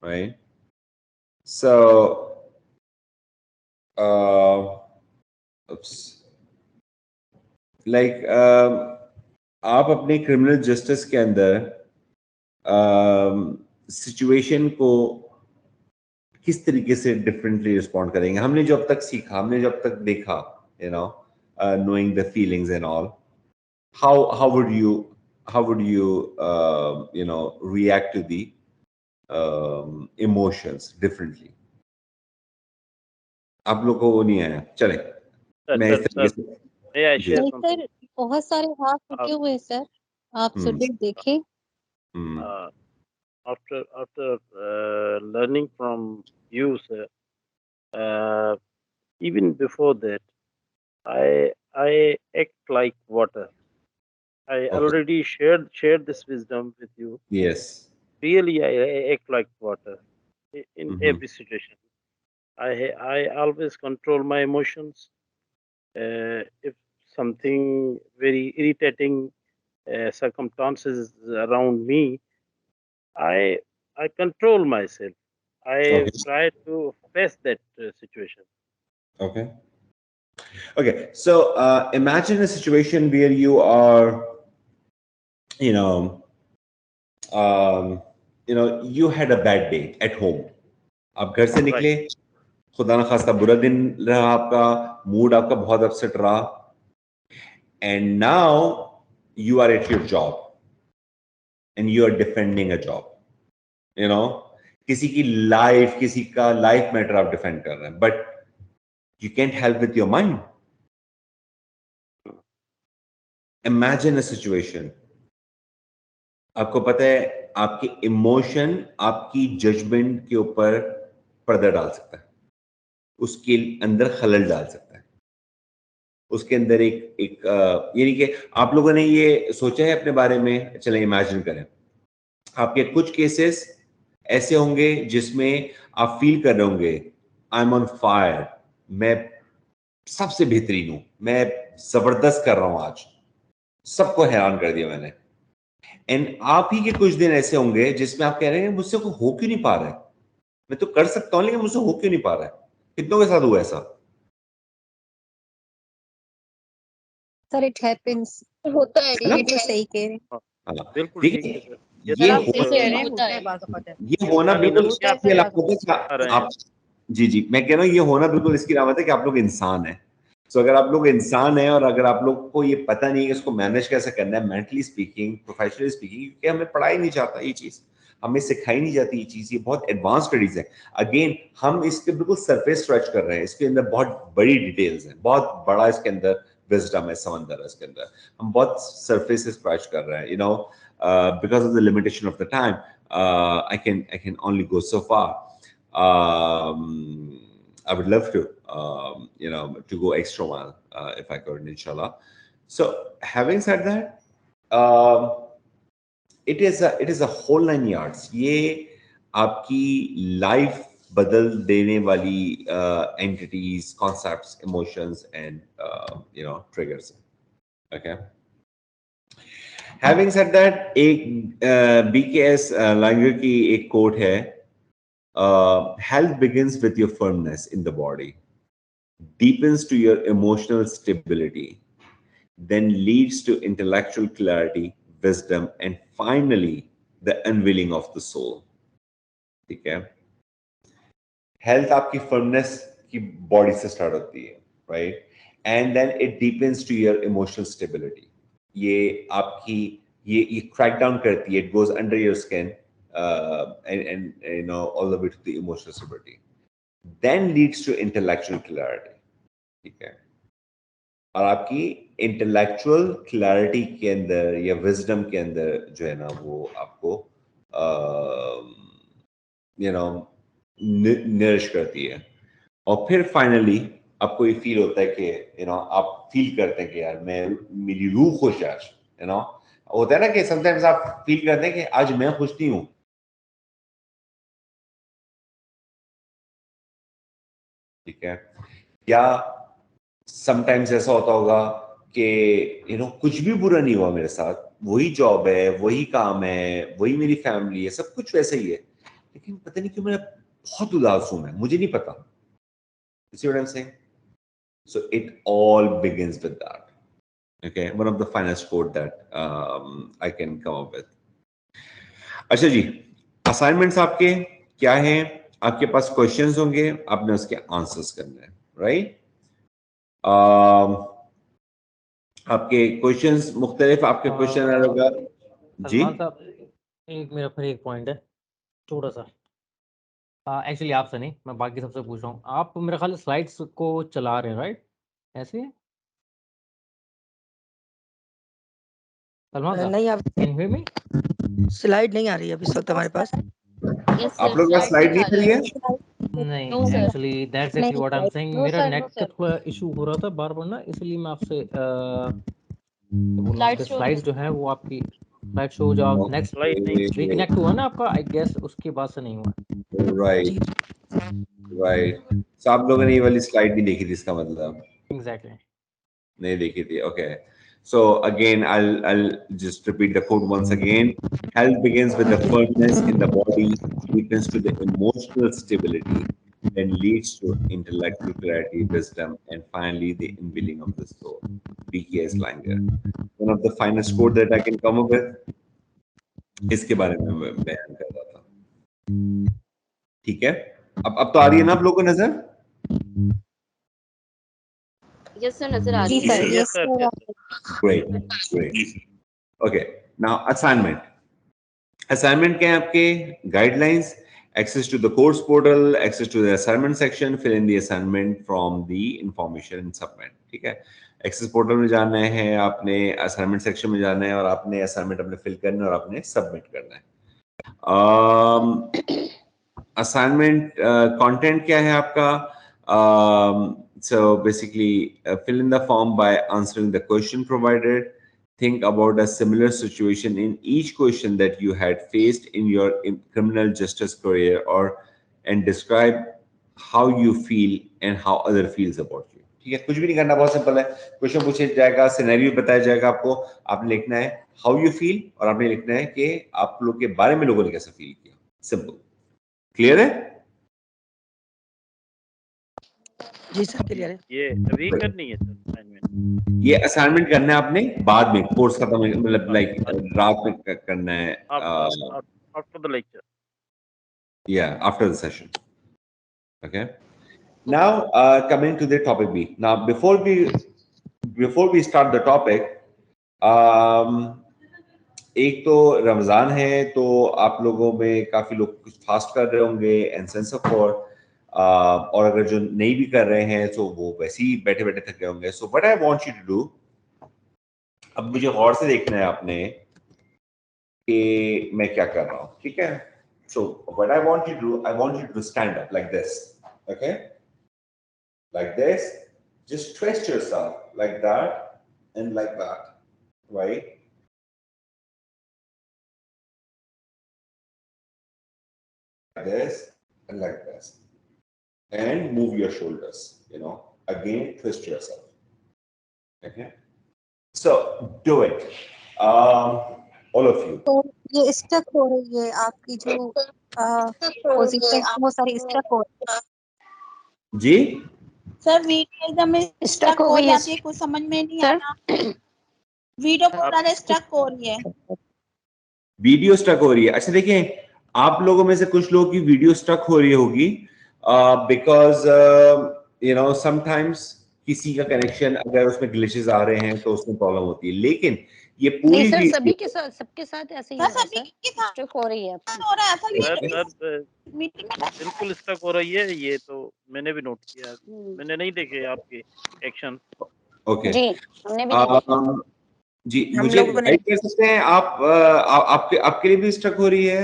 right? So oops, like आप अपने criminal justice के अंदर situation को किस तरीके से differently respond करेंगे? हमने जो अब तक सीखा, हमने जो अब तक देखा, you know, knowing the feelings and all, how would you you know, react to the emotions differently? आप लोग को वो नहीं आया? चले मैं इस तरीके से may I जी share नहीं something? सर, बहुत सारे हाथ उठे हुए हैं सर, आप जरूर देखें। Uh, after learning from you, sir, even before that, I act like water. I Okay. already shared this wisdom with you. Yes. Really, I act like water in every situation. I always control my emotions. If something very irritating circumstances around me, I control myself. I Okay. try to face that situation. Okay. Okay. So imagine a situation where you are, you know, you had a bad day at home. आप घर से निकले, खुदा ना खास्ता बुरा दिन रहा आपका, मूड आपका बहुत अपसेट रहा, and now you are at your job and you are defending a job, you know, किसी की लाइफ, किसी का लाइफ मैटर आप डिफेंड कर रहे हैं, but you can't help with your mind. Imagine a situation, आपको पता है आपके इमोशन आपकी जजमेंट के ऊपर पर्दा डाल सकता है, उसके अंदर खलल डाल सकता है, उसके अंदर एक यानी कि आप लोगों ने ये सोचा है अपने बारे में? चलें इमेजिन करें, आपके कुछ केसेस ऐसे होंगे जिसमें आप फील कर रहे होंगे आई एम ऑन फायर, मैं सबसे बेहतरीन हूं, मैं जबरदस्त कर रहा हूं, आज सबको हैरान कर दिया मैंने। एंड आप ही के कुछ दिन ऐसे होंगे जिसमें आप कह रहे हैं मुझसे को हो क्यों नहीं पा रहा है, मैं तो कर सकता हूं लेकिन मुझसे हो क्यों नहीं पा रहा है? कितनों के साथ हुआ ऐसा? सर इट हैपेंस, होता है है ना? बिल्कुल सही कह रहे हैं। हाँ, बिल्कुल ठीक है देखिए सर। ये सर आप हो, सही कह रहे हैं, होता है। ये होना बिल्कुल क्या इसकी अलामत है कि आप जी जी मैं कह रहा हूँ ये होना बिल्कुल इसकी अलामत है कि आप लोग इंसान हैं। सो अगर आप लोग इंसान हैं और अगर आप लोग को ये पता नहीं है कि इसको मैनेज कैसे करना है, मेंटली स्पीकिंग, प्रोफेशनली स्पीकिंग, क्योंकि हमें पढ़ाई नहीं जाता ये चीज, हमें सिखाई नहीं जाती ये चीज, ये बहुत एडवांस स्टडीज है। अगेन हम इसके बिल्कुल सरफेस स्ट्रेच कर रहे हैं, इसके अंदर बहुत बड़ी डिटेल्स हैं, बहुत बड़ा इसके अंदर विजडम है, समंदर है इसके अंदर, हम बहुत सरफेस से स्क्रैच कर रहे हैं, you know, because of the limitation of the time, I can only go so far. I would love to, you know, to go extra mile if I could, inshallah. So having said that, it is a whole 9 yards. ये आपकी life बदल देने वाली entities, concepts, emotions and you know, triggers. Okay. Having said that, एक BKS Langer की एक quote है, health begins with your firmness in the body, deepens to your emotional stability, then leads to intellectual clarity, wisdom, and finally the unveiling of the soul. ठीक है? Health आपकी firmness की body से start होती है, right? And then it deepens to your emotional stability. ये आपकी ये crack down करती है, it goes under your skin and you know all the way to the emotional stability. Then leads to intellectual clarity. ठीक है? और आपकी intellectual clarity के अंदर या विजडम के अंदर जो है ना वो आपको यू नो नरिश करती है, और फिर फाइनली आपको ये फील होता है कि यू नो आप फील करते हैं कि यार मैं मेरी रूह खुश है आज, यू नो होता है ना कि समटाइम्स आप फील करते हैं कि आज मैं खुश नहीं हूं, ठीक है? या समटाइम्स ऐसा होता होगा कि कुछ भी बुरा नहीं हुआ मेरे साथ, वही जॉब है, वही काम है, वही मेरी फैमिली है, सब कुछ वैसा ही है, लेकिन पता नहीं क्यों मैं बहुत उदास हूं, मुझे नहीं पता। You see what I'm saying? So it all begins with that. Okay, one of the finest quote that I can come up with. अच्छा जी, असाइनमेंट्स आपके क्या हैं? आपके पास क्वेश्चंस होंगे, आपने उसके आंसर्स करने हैं, राइट? आपके क्वेश्चंस मुख्तलिफ, आपके क्वेश्चन रहेगा जी। सलमान साहब, मेरा फिर एक पॉइंट है छोटा सा, एक्चुअली आपसे नहीं, मैं बाकी सबसे पूछ रहा हूँ। आप मेरे ख्याल स्लाइड्स को चला रहे हैं, राइट? ऐसे ही? सलमान साहब, नहीं, आप can you hear me? Slide नहीं आ रही है अभी इस वक्त हमारे पास। Yes, आप sir. लोग का स्लाइड नहीं करी है? नहीं, No, sir. Actually that's actually what I am saying. No, मेरा sir. नेट No, का sir. थोड़ा इशू हो रहा था बार बार ना, इसलिए मैं आपसे बोल रहा हूँ कि Slide show स्लाइड्स जो है वो आपकी स्लाइड शो जो आप नेक्स्ट स्लाइड नहीं रिकनेक्ट हुआ ना आपका, आई गेस उसके बाद से नहीं हुआ। Right, right. सो आप लोगों ने ये वाली स्लाइड नहीं देखी थी, इसका मतलब एग्जैक्टली। नहीं देखी थी। Okay, so again I'll just repeat the quote once again. Health begins with the firmness in the body, deepens to the emotional stability, then leads to intellectual clarity, wisdom, and finally the infilling of the soul. B.K.S. Langer, one of the finest quote that I can come up with. इसके बारे में मैं बयान कर रहा था। ठीक है, अब तो आ रही है ना आप लोगों को नजर? Yes, sir. नजर आ रही जी है. Sir, Yes, yes sir. Sir. Yes. Great, great. Okay, now assignment. Assignment क्या है आपके? Guidelines, access to the course portal, access to the assignment section, fill in the assignment from the information and submit. ठीक है, access portal में जाना है, आपने assignment section में जाना है और आपने असाइनमेंट अपने फिल करना है और आपने सबमिट करना है। असाइनमेंट कंटेंट क्या है आपका? So basically fill in the form by answering the question provided. Think about a similar situation in each question that you had faced in your criminal justice career, and describe how you feel and how other feels about you. ठीक है, कुछ भी नहीं करना, बहुत simple है। Question पूछा जाएगा, सिनेरियो बताया जाएगा आपको, आपने लिखना है हाउ यू फील और आपने लिखना है कि आप लोग के बारे में लोगों ने कैसा फील किया। सिंपल, क्लियर है? जी सर, क्लियर है। ये अभी करनी है सर असाइनमेंट? ये असाइनमेंट करना है आपने बाद में, कोर्स खत्म, मतलब लाइक रात में करना है, after the lecture. yeah, after the session. Okay, now coming to the topic B. Now before we start the topic, एक तो रमजान है, तो आप लोगों में काफी लोग कुछ फास्ट कर रहे होंगे एंड सेंस ऑफ फॉर, और अगर जो नहीं भी कर रहे हैं तो वो वैसे ही बैठे बैठे थक गए होंगे। So what I want you to do, अब मुझे गौर से देखना है आपने कि मैं क्या कर रहा हूँ, ठीक है? So what I want you to do, I want you to stand up like this, okay, like this, just twist yourself like that and like that, right? Like this and like this, and move your shoulders, again twist yourself, okay? So do it, all of you. तो ये stuck हो रही है आपकी जो position, वो सारी stuck हो रही है। जी, सर वीडियो एकदम स्टक हो जाती है, कुछ समझ में नहीं आ रहा। वीडियो पूरा स्टक हो रही है। वीडियो स्टक हो रही है? अच्छा देखिए, आप लोगों में से कुछ लोगों की वीडियो स्टक हो रही होगी बिकॉज समटाइम्स किसी का कनेक्शन अगर उसमें ग्लिचेस आ रहे हैं तो उसमें प्रॉब्लम होती है, लेकिन ये पूरी सर वीडियो सभी के साथ, सबके साथ ऐसे ही हो रहा है सर, स्टक हो रही है। हो रहा है सर बिल्कुल स्टक हो रही है, ये तो मैंने भी नोट किया, मैंने नहीं देखे आपके एक्शन। ओके जी, हमने भी नहीं देखा। जी, मुझे गाइड कर सकते हैं आप? आपके लिए भी स्टक हो रही है?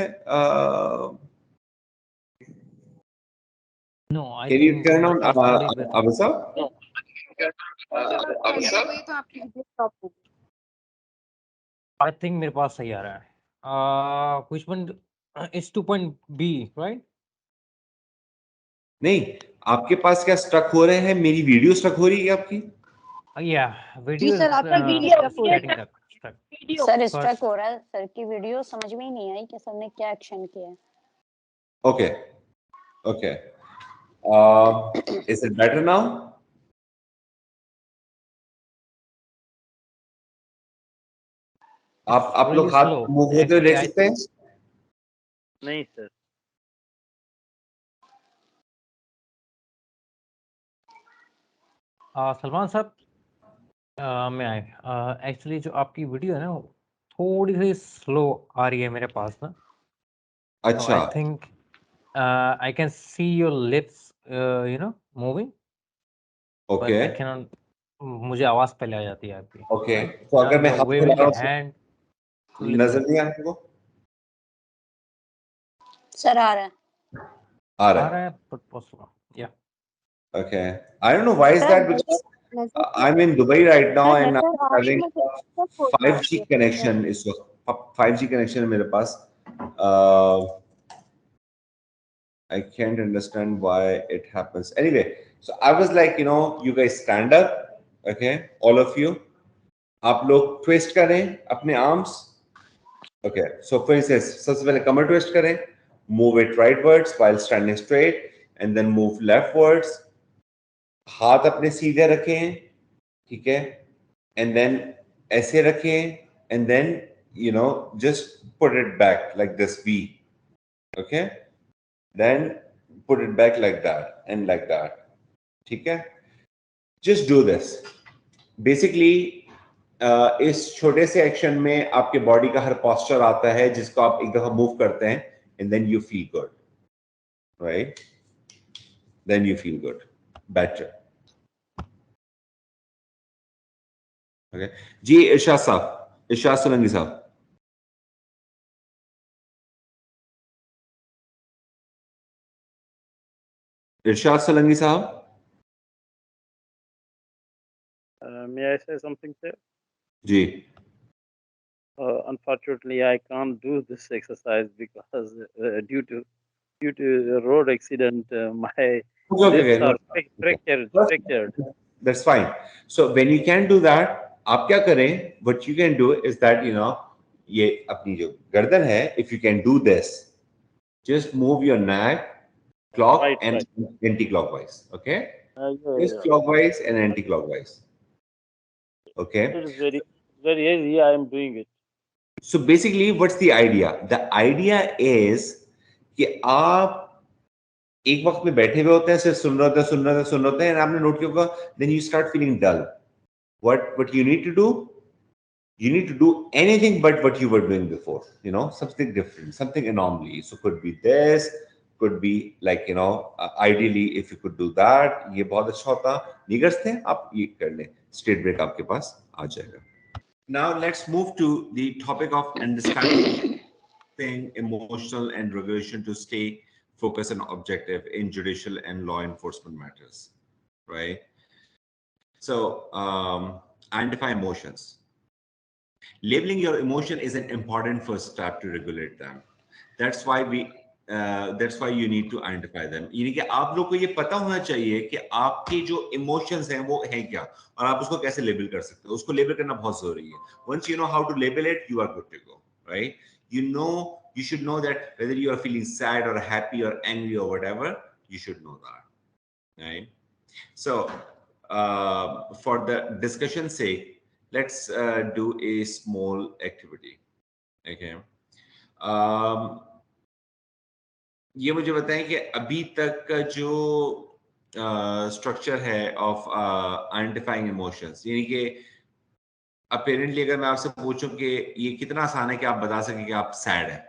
No, I Can you think turn on Abasa? Abasa? I think मेरे पास सही आ रहा है। Which one is 2.B, right? नहीं, आपके पास क्या स्टक हो रहे हैं? मेरी वीडियो स्टक हो रही है आपकी? Yeah, जी video सर is आपका video getting stuck. Sir First- stuck हो रहा है, सर की वीडियो समझ में ही नहीं आई कि सर ने क्या एक्शन किया है। Okay. Okay. Is it better now? आप लोग Really हाथ slow. मूव होते हुए Actually, देख सकते हैं? नहीं सर। सलमान साहब मैं आए एक्चुअली जो आपकी वीडियो है ना वो थोड़ी सी स्लो आ रही है मेरे पास ना। अच्छा। I think I can see your lips you know moving. Okay. I can मुझे आवाज पहले आ जाती है आपकी। ओके, तो अगर मैं हाथ वेविंग हिला योर रहा हूं हैंड तो नजर नहीं आ रहा आपको? सर आ रहा है। आ रहा है। but possible. Yeah. Okay. I don't know why is sir that, because I'm in Dubai right now and I'm having a 5G connection इस वक्त 5G connection है मेरे पास. I can't understand why it happens. Anyway, so I was like, you know, you guys stand up, okay, all of you. आप लोग twist करें अपने arms. Okay, so for instance, सबसे पहले कमर twist करें, move it rightwards while standing straight, and then move leftwards. हाथ अपने सीधे रखें, ठीक है, and then ऐसे रखें, and then you know just put it back like this V, okay, then put it back like that and like that, ठीक है. Just do this. Basically इस छोटे से एक्शन में आपके बॉडी का हर पोस्चर आता है जिसको आप एक दफा मूव करते हैं, and then you feel good, right? Then you feel good, better. Okay. जी इरशाद साहब, इरशाद सोलंकी साहब. इरशाद सोलंकी साहब. May I say something, sir? Ji. Unfortunately, I can't do this exercise because due to a road accident, my lips are fractured. That's fine. So when you can do that, आप क्या करें? What you can do is that you know ये अपनी जो गर्दन है, if you can do this, just move your neck clock and anti-clockwise. Okay, just clockwise and anti-clockwise. Okay. It is very easy. I am doing it. So basically, what's the idea? The idea is कि आप एक वक्त में बैठे हुए होते हैं, सिर्फ सुन रहे होते हैं, and आपने नोट किया होगा, then you start feeling dull. What you need to do? You need to do anything but what you were doing before. You know, something different, something anomaly. So could be this, could be like you know, ideally if you could do that, ये बहुत अच्छा होता. नहीं करते हैं आप ये कर लें, straight break आपके पास आ जाएगा. Now let's move to the topic of understanding emotional and regulation to stay focused and objective in judicial and law enforcement matters, right? So identify emotions. Labeling your emotion is an important first step to regulate them. That's why you need to identify them. यानी कि आप लोग को ये पता होना चाहिए कि आपके जो emotions हैं वो हैं क्या और आप उसको कैसे लेबल कर सकते हो. उसको लेबल करना बहुत जरूरी है. Once you know how to label it, you are good to go, right? You should know that whether you are feeling sad or happy or angry or whatever, you should know that, right? So for the discussion's sake, let's do a small activity. Okay. ये मुझे बताएं कि अभी तक का जो structure है of identifying emotions, यानी कि अपेरेंटली अगर मैं आपसे पूछूं कि ये कितना आसान है कि आप बता सकें कि आप सैड हैं,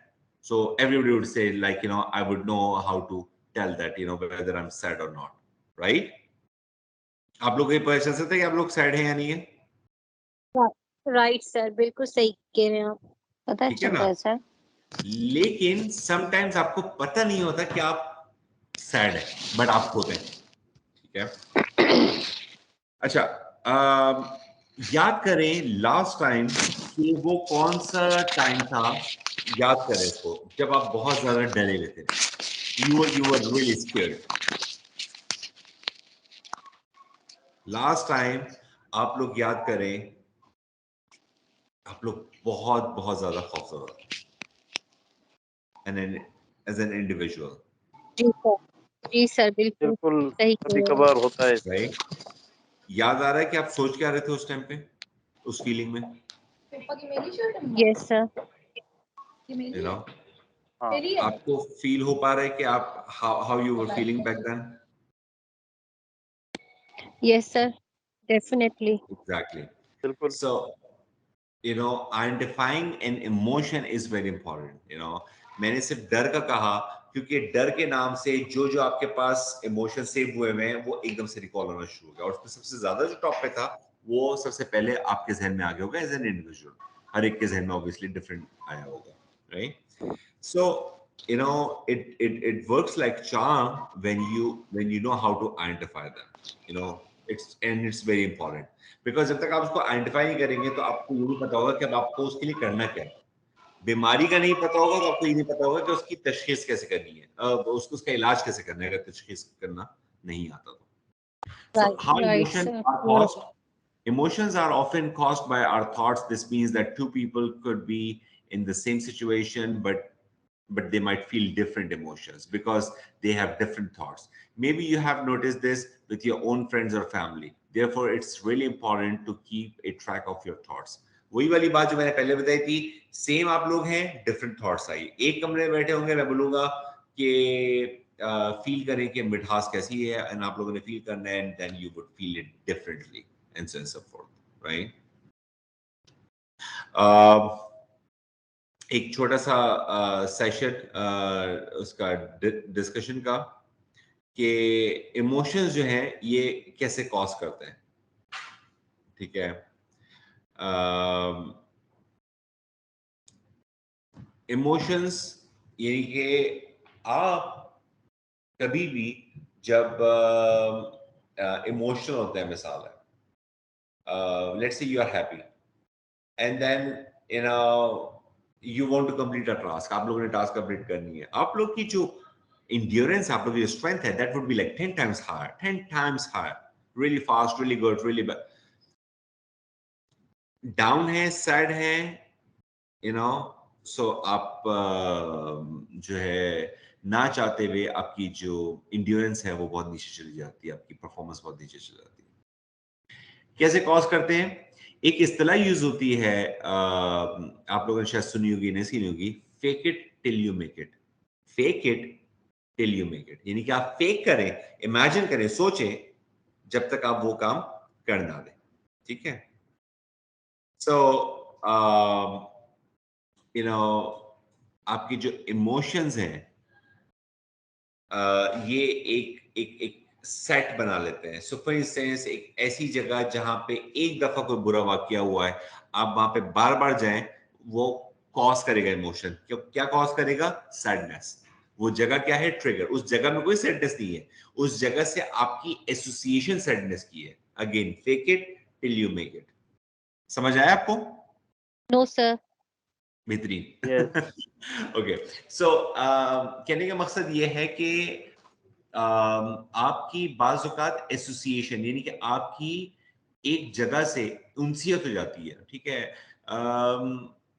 so everybody would say like you know I would know how to tell that you know whether I am sad और नॉट, राइट? आप लोग को ये पता चल सकता है कि आप लोग सैड हैं या नहीं है? राइट सर, बिल्कुल सही कह रहे हैं आप. पता चलता है सर. लेकिन समटाइम्स आपको पता नहीं होता कि आप सैड है, बट आप होते हैं, ठीक है? अच्छा, याद करें लास्ट टाइम कि वो कौन सा टाइम था, याद करें इसको, जब आप बहुत ज्यादा डरे हुए थे. You were really scared. Last time आप लोग याद करें, आप लोग बहुत बहुत ज्यादा खौफजदा एज एन इंडिविजुअल, जी सर बिल्कुल बिल्कुल सही कभी कभार होता है। राइट? याद आ रहा है कि आप सोच क्या रहे थे उस टाइम पे, उस फीलिंग में, यस सर यू नो? हाँ आपको फील हो पा रहा है कि आप how you were feeling back then? Yes sir definitely Exactly. बिल्कुल So, you know, identifying an emotion is very important. You know, मैंने सिर्फ डर का कहा क्योंकि डर के नाम से जो जो आपके पास इमोशन सेव हुए हैं वो एकदम से रिकॉल होना शुरू हो गया, और उसमें सबसे ज्यादा जो टॉप पे था वो सबसे पहले आपके जहन में आ गया होगा एज एन इंडिविजुअल। हर एक के जहन में ऑब्वियसली डिफरेंट आया होगा, right? So, you know, it works like charm when you know how to identify them. You know, it's very important. Because जब तक आप उसको आइडेंटिफाई नहीं करेंगे तो आपको ये नहीं पता होगा कि अब आपको उसके लिए करना क्या है। बीमारी का नहीं पता होगा तो आपको ये नहीं पता होगा कि उसकी तशखीस कैसे करनी है, उसको उसका इलाज कैसे करना है अगर तशखीस करना नहीं आता तो। So how right emotions sir are caused? Emotions are often caused by our thoughts. This means that two people could be in the same situation, but they might feel different emotions because they have different thoughts. Maybe you have noticed this with your own friends or family. Therefore, it's really important to keep a track of your thoughts. वही वाली बात जो मैंने पहले बताई थी, same आप लोग हैं, डिफरेंट थॉट्स आई, एक कमरे में बैठे होंगे, मैं बोलूंगा कि फील करें कि मिठास कैसी है, एंड आप लोगों ने फील करना है, and then you would feel it differently and so and so forth, right? एक छोटा सा सेशन उसका डिस्कशन का कि इमोशंस जो हैं ये कैसे कॉज करते हैं, ठीक है? इमोशंस यानी कि आप कभी भी जब इमोशनल होते हैं, मिसाल है, let's say you are happy and then you know you want to complete a task, आप लोगों ने टास्क कंप्लीट करनी है, आप लोग की जो endurance, आप लोग की जो स्ट्रेंथ है, that would be like 10 times higher, 10 times higher, really fast, really good, really bad. Down है, सैड है, यू नो, सो आप जो है ना चाहते हुए आपकी जो इंड्योरेंस है वो बहुत नीचे चली जाती है, आपकी परफॉर्मेंस बहुत नीचे चली जाती है। कैसे कॉज करते हैं? एक इस्तेलाह यूज होती है, आप लोगों ने शायद सुनी होगी, नहीं सुनी होगी, fake it till you make it. Fake it till you make it, यानी कि आप फेक करें, इमेजिन करें, सोचें जब तक आप वो काम कर ना दें, ठीक है? सो यू नो, आपकी जो इमोशंस हैं ये एक एक एक सेट बना लेते हैं। सो फॉर इंस्टेंस, एक ऐसी जगह जहां पे एक दफा कोई बुरा वाकया हुआ है, आप वहां पे बार बार जाएं, वो कॉज करेगा इमोशन। क्या कॉज करेगा? सैडनेस। वो जगह क्या है? ट्रिगर। उस जगह में कोई सैडनेस नहीं है, उस जगह से आपकी एसोसिएशन सैडनेस की है। Again, fake it till you make it. समझ आया आपको? नो सर बेहतरीन। यस ओके, सो कहने का मकसद ये है कि आपकी बाज़ औक़ात एसोसिएशन, यानी कि आपकी एक जगह से उनसियत हो जाती है, ठीक है?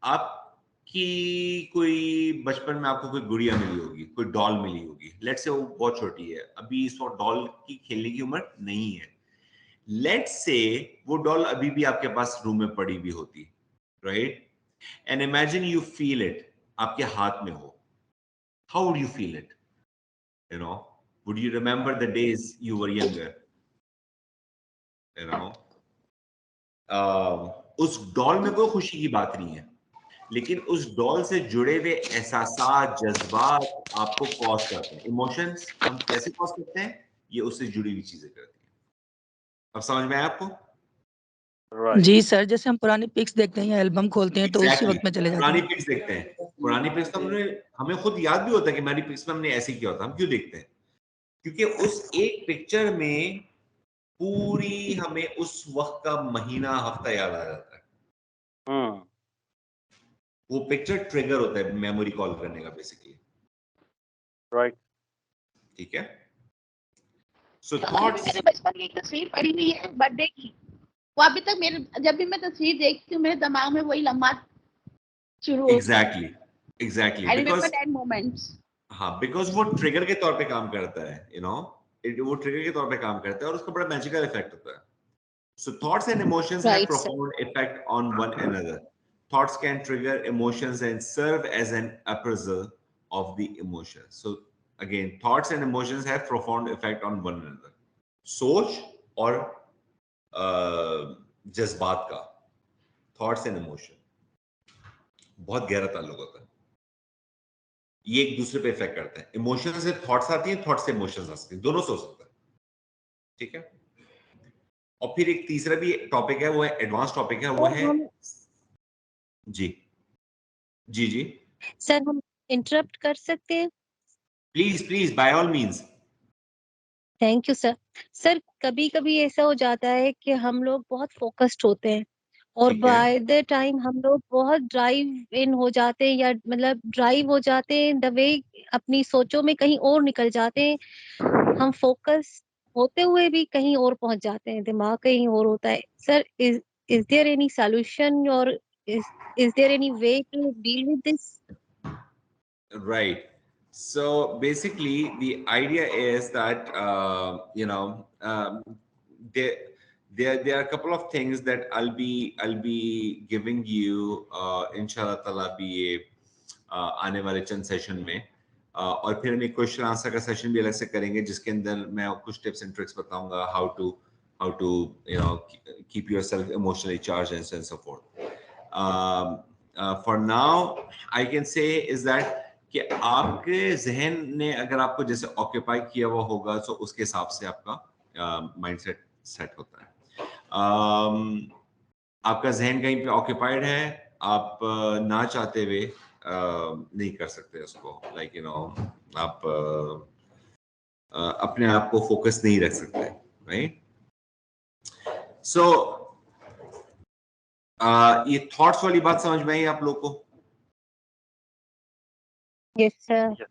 आपकी कोई बचपन में आपको कोई गुड़िया मिली होगी, कोई डॉल मिली होगी, लेट्स से वो बहुत छोटी है, अभी इस वक्त डॉल की खेलने की उम्र नहीं है। लेट्स से वो डॉल अभी भी आपके पास रूम में पड़ी हुई होती, right? And imagine you feel it, आपके हाथ में हो. How would you feel it? You know, would you remember the days you were younger? You know, उस डॉल में कोई खुशी की बात नहीं है, लेकिन उस डॉल से जुड़े हुए एहसासात, जज्बात आपको कॉज करते हैं। इमोशंस हम कैसे कॉज करते हैं? ये उससे जुड़ी हुई चीजें करती हैं। अब समझ में आया आपको? राइट जी सर, जैसे हम पुरानी पिक्स देखते हैं या एल्बम खोलते हैं तो उसी Exactly. वक्त में चले जाते पुरानी हैं। पिक्स देखते हैं, पुरानी पिक्स तो हमें खुद याद भी होता है कि हमारी पिक्स में हमने ऐसे किया होता। हम क्यों देखते हैं? क्योंकि उस एक पिक्चर में पूरी हमें उस वक्त का महीना, हफ्ता याद आ जाता है। वो पिक्चर ट्रिगर होता है मेमोरी कॉल करने का, बेसिकली। राइट ठीक है? सो थॉट्स, मैंने बचपन की एक तस्वीर पड़ी हुई है बर्थडे की, वो अभी तक मेरे, जब भी मैं तस्वीर देखती हूँ मेरे दिमाग में वही लम्हा शुरू होता है। Exactly I remember because that moments. हाँ, बिकॉज वो ट्रिगर के तौर पे काम करता है, वो ट्रिगर के तौर पे काम करता है और उसका बड़ा मैजिकल इफेक्ट होता है. So thoughts and emotions have Right, sir. profound effect on one another. Thoughts can trigger emotions and serve as an appraisal of the emotion. So again, thoughts and emotions have profound effect on one another. सोच और जज्बात का, thoughts and emotion बहुत गहरा ताल्लुक होता है. ये एक दूसरे पे इफेक्ट करते हैं. इमोशन से थॉट्स आती हैं, थॉट्स से इमोशंस आती हैं, दोनों से हो सकता है. ठीक है. और फिर एक तीसरा भी टॉपिक है, वो है एडवांस टॉपिक है, वो है जी जी जी सर हम इंटरप्ट कर सकते हैं? Please please by all means. Thank you sir. Sir कभी कभी ऐसा हो जाता है कि हम लोग बहुत फोकस्ड होते हैं और ठीक है. बाय द टाइम हम लोग बहुत ड्राइव इन हो जाते हैं या मतलब ड्राइव हो जाते हैं द वे, अपनी सोचों में कहीं और निकल जाते हैं. हम फोकस होते हुए भी कहीं और पहुंच जाते हैं, दिमाग कहीं और होता है. Sir is there any solution और is there any way to deal with this? Right. So basically, the idea is that there there are a couple of things that I'll be giving you inshallah ताला भी ये आने वाले चंद session में. और फिर हम एक क्वेश्चन आंसर का सेशन भी अलग से करेंगे जिसके अंदर मैं कुछ टिप्स एंड ट्रिक्स बताऊंगा how to keep yourself emotionally charged and so forth. For now I can say is that कि आपके जहन ने अगर आपको जैसे ऑक्यूपाई किया हुआ होगा तो उसके हिसाब से आपका माइंडसेट सेट होता है. आपका जहन कहीं पे ऑक्यूपाइड है, आप ना चाहते हुए नहीं कर सकते उसको, लाइक आप अपने आप को फोकस नहीं रख सकते, राइट. सो ये थॉट्स वाली बात समझ में आई आप लोग को? Yes sir.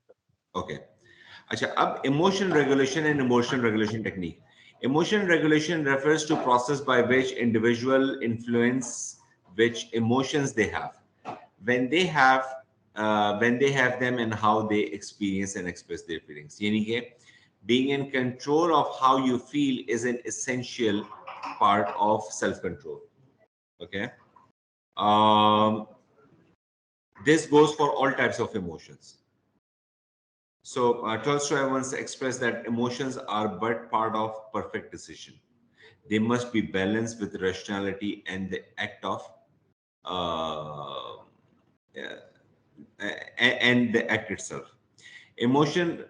ओके. अच्छा, अब emotion regulation and emotion regulation technique. Emotion regulation refers to process by which individual influence which emotions they have, when they have them and how they experience and express their feelings. यानी कि being in control of how you feel is an essential part of self-control. Okay. This goes for all types of emotions. So Tolstoy once expressed that emotions are but part of perfect decision. They must be balanced with rationality and the act of and the act itself. Emotion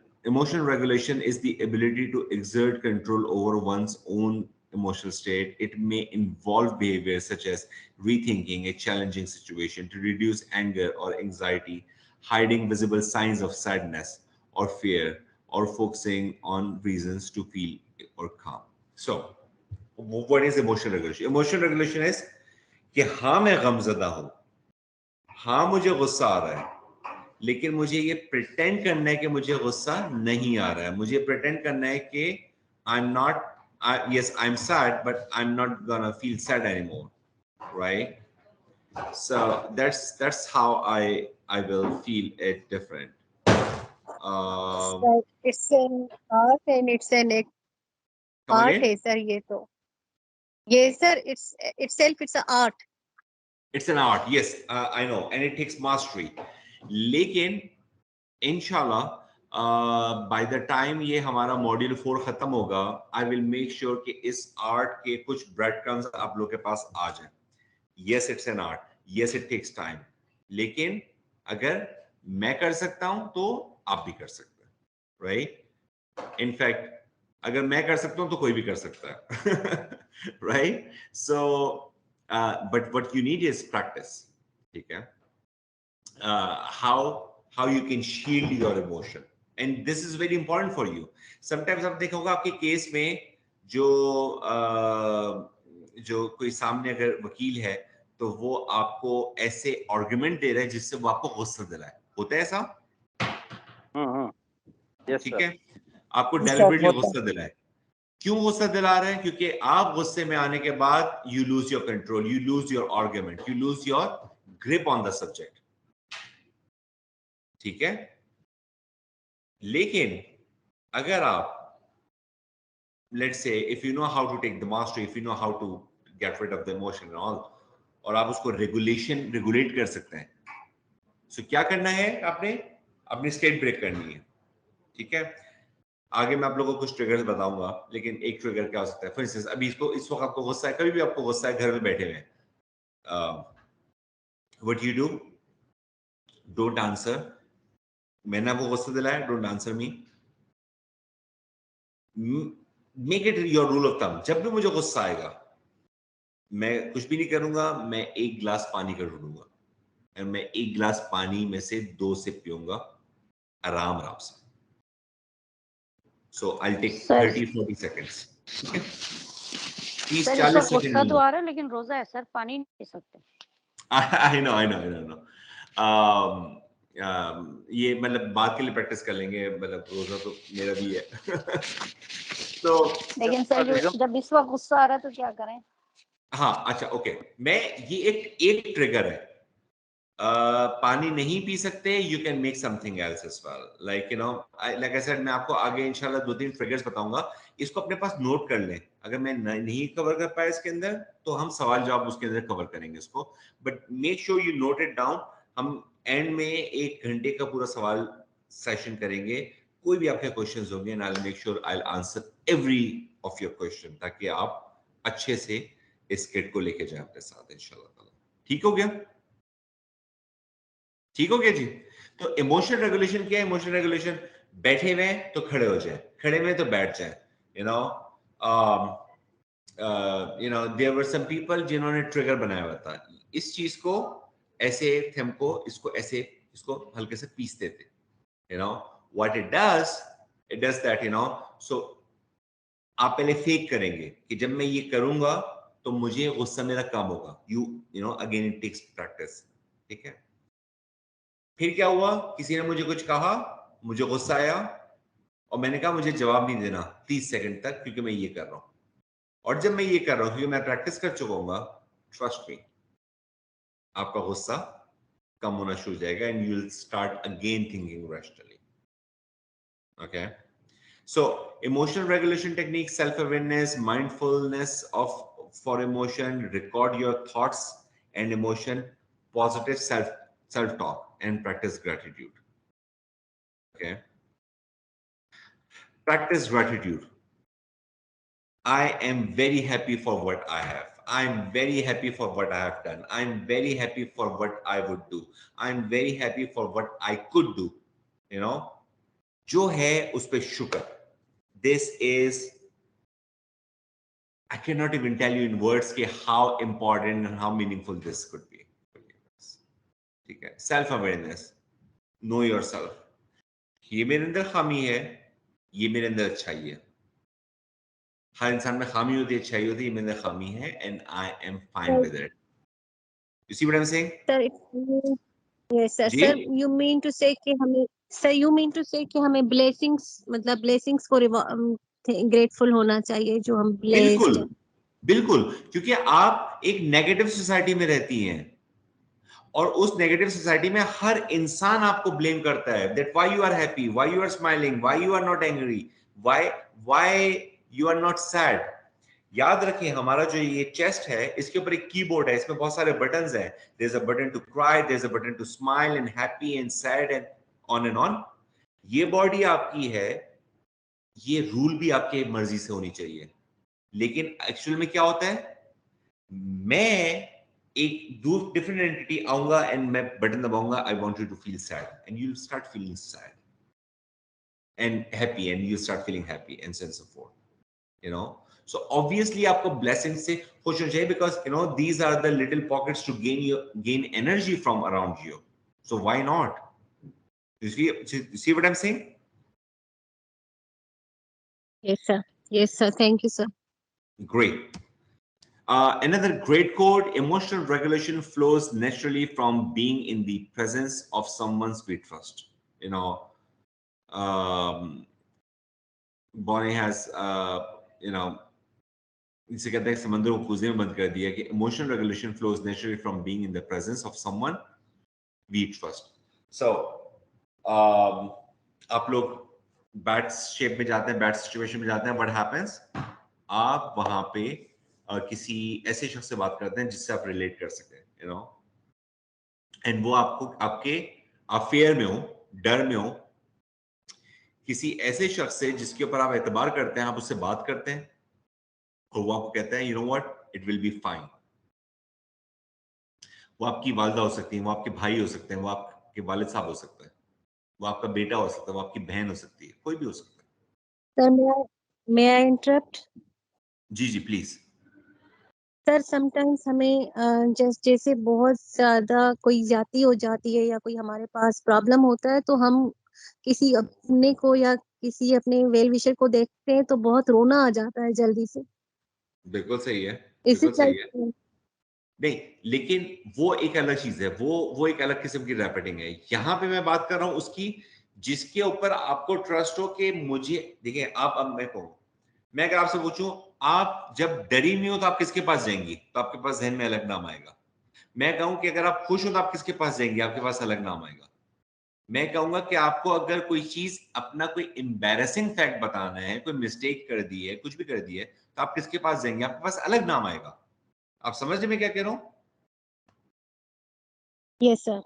regulation is the ability to exert control over one's own emotional state. It may involve behaviors such as rethinking a challenging situation to reduce anger or anxiety, hiding visible signs of sadness or fear, or focusing on reasons to feel or calm. So, what is emotion regulation? Emotion regulation is कि हाँ मैं गमज़दा हूँ, हाँ मुझे गुस्सा आ रहा है, लेकिन मुझे ये प्रिटेंड करना है कि मुझे गुस्सा नहीं आ रहा है. मुझे प्रिटेंड करना है कि yes, I'm sad, but I'm not gonna feel sad anymore, right? So that's how I will feel it different. Sir it's an art and it's an art है सर. ये sir it's itself it's a art. It's an art, yes, I know, and it takes mastery. लेकिन इंशाल्लाह bye the time ये हमारा module 4 खत्म होगा, I will make sure कि इस आर्ट के कुछ ब्रेड क्रम्स आप लोग के पास आ जाए. Yes, it's an art, yes it takes time, लेकिन अगर मैं कर सकता हूं तो आप भी कर सकते हैं, राइट. इनफैक्ट अगर मैं कर सकता हूं तो कोई भी कर सकता है, right. So but what you need is practice. ठीक है. How you can shield your emotion, and this is very important for you. Sometimes आप देखा होगा आपके केस में जो कोई सामने अगर वकील है तो वो आपको ऐसे आर्गुमेंट दे रहा है जिससे वो आपको गुस्सा दिलाए. होता है ऐसा? Yes, ठीक sir. है. आपको डेलिबरेटली गुस्सा दिलाए. क्यों गुस्सा दिला रहे हैं? क्योंकि आप गुस्से में आने के बाद you lose your control, you lose your argument, you lose your grip on the subject. ठीक है. लेकिन अगर आप, let's say, if you know how to take the mastery, if you know how to get rid of the emotion and all, और आप उसको regulate कर सकते हैं, so क्या करना है? आपने अपनी स्टेट ब्रेक करनी है. ठीक है. आगे मैं आप लोगों को कुछ ट्रिगर्स बताऊंगा, लेकिन एक ट्रिगर क्या हो सकता है? फॉर इंस्टेंस, अभी इस वक्त आपको गुस्सा है, कभी भी आपको गुस्सा है, घर में बैठे हुए, what you do? Don't answer. मैंने आपको गुस्सा दिलाया, don't answer me. Make it your rule of thumb. जब भी मुझे गुस्सा आएगा, मैं कुछ भी नहीं करूंगा, मैं एक गिलास पानी का ढूंढूंगा और मैं एक गिलास पानी में से 2 सिप पीऊंगा आराम आराम से. So I'll take 30-40 seconds. Okay? 30-40 गुस्सा तो सेकंड. आ रहा है लेकिन रोजा है सर, पानी नहीं पी सकते. I know. ये मतलब बात के लिए प्रैक्टिस कर लेंगे, मतलब रोजा तो मेरा भी है. तो लेकिन सर जब इस वक्त गुस्सा आ रहा है तो क्या करें? हाँ, अच्छा, ओके. मैं ये एक ट्रिगर है. पानी नहीं पी सकते, you can make something else as well, like you know, like I said, मैं आपको आगे इंशाल्लाह 2-3 ट्रिगर्स बताऊंगा. इसको अपने पास नोट कर लें. अगर मैं नहीं कवर कर पाया इसके अंदर, तो हम सवाल जवाब उसके अंदर कवर करेंगे इसको. But make sure you note it down. हम एंड में 1 घंटे का पूरा सवाल सेशन करेंगे. कोई भी आपके क्वेश्चंस होंगे, and I will make sure I will answer every of your question, ताकि आप अच्छे से इस किट को लेके जाए अपने साथ इंशाल्लाह. ठीक हो गया? ठीक हो गया जी. तो इमोशनल रेगुलेशन क्या है? इमोशनल रेगुलेशन, बैठे हुए तो खड़े हो जाए, खड़े हुए तो बैठ जाए. देयर वर सम पीपल जिन्होंने ट्रिगर बनाया हुआ था. इस चीज को ऐसे थंब को इसको ऐसे इसको हल्के से पीसते थे. व्हाट इट डज दैट, सो आप पहले फेक करेंगे कि जब मैं ये करूंगा तो मुझे गुस्सा मेरा कम होगा. Again it takes practice. ठीक है. फिर क्या हुआ? किसी ने मुझे कुछ कहा, मुझे गुस्सा आया, और मैंने कहा मुझे जवाब नहीं देना 30 सेकंड तक, क्योंकि मैं ये कर रहा हूं. और जब मैं ये कर रहा हूं, क्योंकि मैं प्रैक्टिस कर चुका हूँ, ट्रस्ट मी, आपका गुस्सा कम होना शुरू हो जाएगा, and you will start again thinking rationally. Okay. So emotional regulation techniques, self-awareness, mindfulness for emotion, record your thoughts and emotion, positive self-talk, and practice gratitude. Okay. Practice gratitude. I am very happy for what I have. I'm very happy for what I have done. I'm very happy for what I would do. I'm very happy for what I could do. जो है उस पे शुक्र. This is, I cannot even tell you in words how important and how meaningful this could be. ठीक है. Self awareness, know yourself. ये मेरे अंदर खामी है, ये मेरे अंदर अच्छाई है. हर इंसान में खामी होती है, अच्छाई होती है. ये मेरे अंदर खामी है, and I am fine with it. You see what I'm saying? Sir, yes sir. Ji? Sir, you mean to say कि हमें, sir, you mean to say कि हमें blessings, मतलब blessings को grateful होना चाहिए, जो हम blessed बिल्कुल, हैं. बिल्कुल. क्योंकि आप एक नेगेटिव सोसाइटी में रहती हैं, और उस नेगेटिव सोसाइटी में हर इंसान आपको ब्लेम करता है. That why you are happy, why you are smiling, why you are not angry, why you are not sad. याद रखिए, हमारा जो ये चेस्ट है, इसके ऊपर एक कीबोर्ड है, इसमें बहुत सारे बटन्स हैं. There is a button to cry, there is a button to smile and happy and sad and on and on. ये बॉडी आपकी है, ये रूल भी आपके मर्जी से होनी चाहिए. लेकिन एक्चुअल में क्या होता है? मैं एक डिफरेंट एंटिटी आऊंगा एंड मैं बटन दबाऊंगा, I want you to feel sad, and you will start feeling sad and happy, and you start feeling happy and sense of four. So obviously आपको blessings से खुश होना चाहिए, because these are the little pockets to gain energy from around you. So why not? You see what I'm saying? Yes sir. Yes sir. Thank you sir. Great. Another great quote: emotional regulation flows naturally from being in the presence of someone we trust. Bonnie has you know, इसे कहते हैं समंदर को कूदने में बंद कर दिया कि emotional regulation flows naturally from being in the presence of someone we trust. So आप लोग बैड शेप में जाते हैं, बैड सिचुएशन में जाते हैं, व्हाट हैपेंस, आप वहां पे किसी ऐसे शख्स से बात करते हैं जिससे आप रिलेट कर सकें, यू नो, एंड वो आपको आपके अफेयर में हो, डर में हो, किसी ऐसे शख्स से जिसके ऊपर आप एतबार करते हैं, आप उससे बात करते हैं और वो आपको कहता है you know what, it will be fine. वो आपकी वालदा हो सकती है, वो आपके भाई हो सकते हैं, वो आपके वालिद साहब हो सकते हैं, वो आपका बेटा हो सकता है, वो आपकी बहन हो सकती है, कोई भी हो सकता है। Sir may I interrupt? जी जी प्लीज। सर समटाइम्स हमें जैसे बहुत ज्यादा कोई ज्यादती हो जाती है या कोई हमारे पास प्रॉब्लम होता है तो हम किसी अपने को या किसी अपने वेल विशर को देखते हैं तो बहुत रोना आ जाता है जल्दी से। बिल्कुल सही है, इसी बिल्कुल सही है। टाइप नहीं, लेकिन वो एक अलग चीज है, वो एक अलग किस्म की रैपेटिंग है। यहाँ पे मैं बात कर रहा हूँ उसकी जिसके ऊपर आपको ट्रस्ट हो कि मुझे, देखिए आप, अब मैं अगर आपसे पूछूं आप जब डरी नहीं हो तो आप किसके पास जाएंगी, तो आपके पास जहन में अलग नाम आएगा। मैं कहूं कि अगर आप खुश हो तो आप किसके पास जाएंगे, आपके पास अलग नाम आएगा। मैं कहूंगा कि आपको अगर कोई चीज, अपना कोई एम्बैरेसिंग फैक्ट बताना है, कोई मिस्टेक कर दी है, कुछ भी कर दी है, तो आप किसके पास जाएंगे, आपके पास अलग नाम आएगा। आप समझ रहे मैं क्या कह रहा हूं? Yes sir.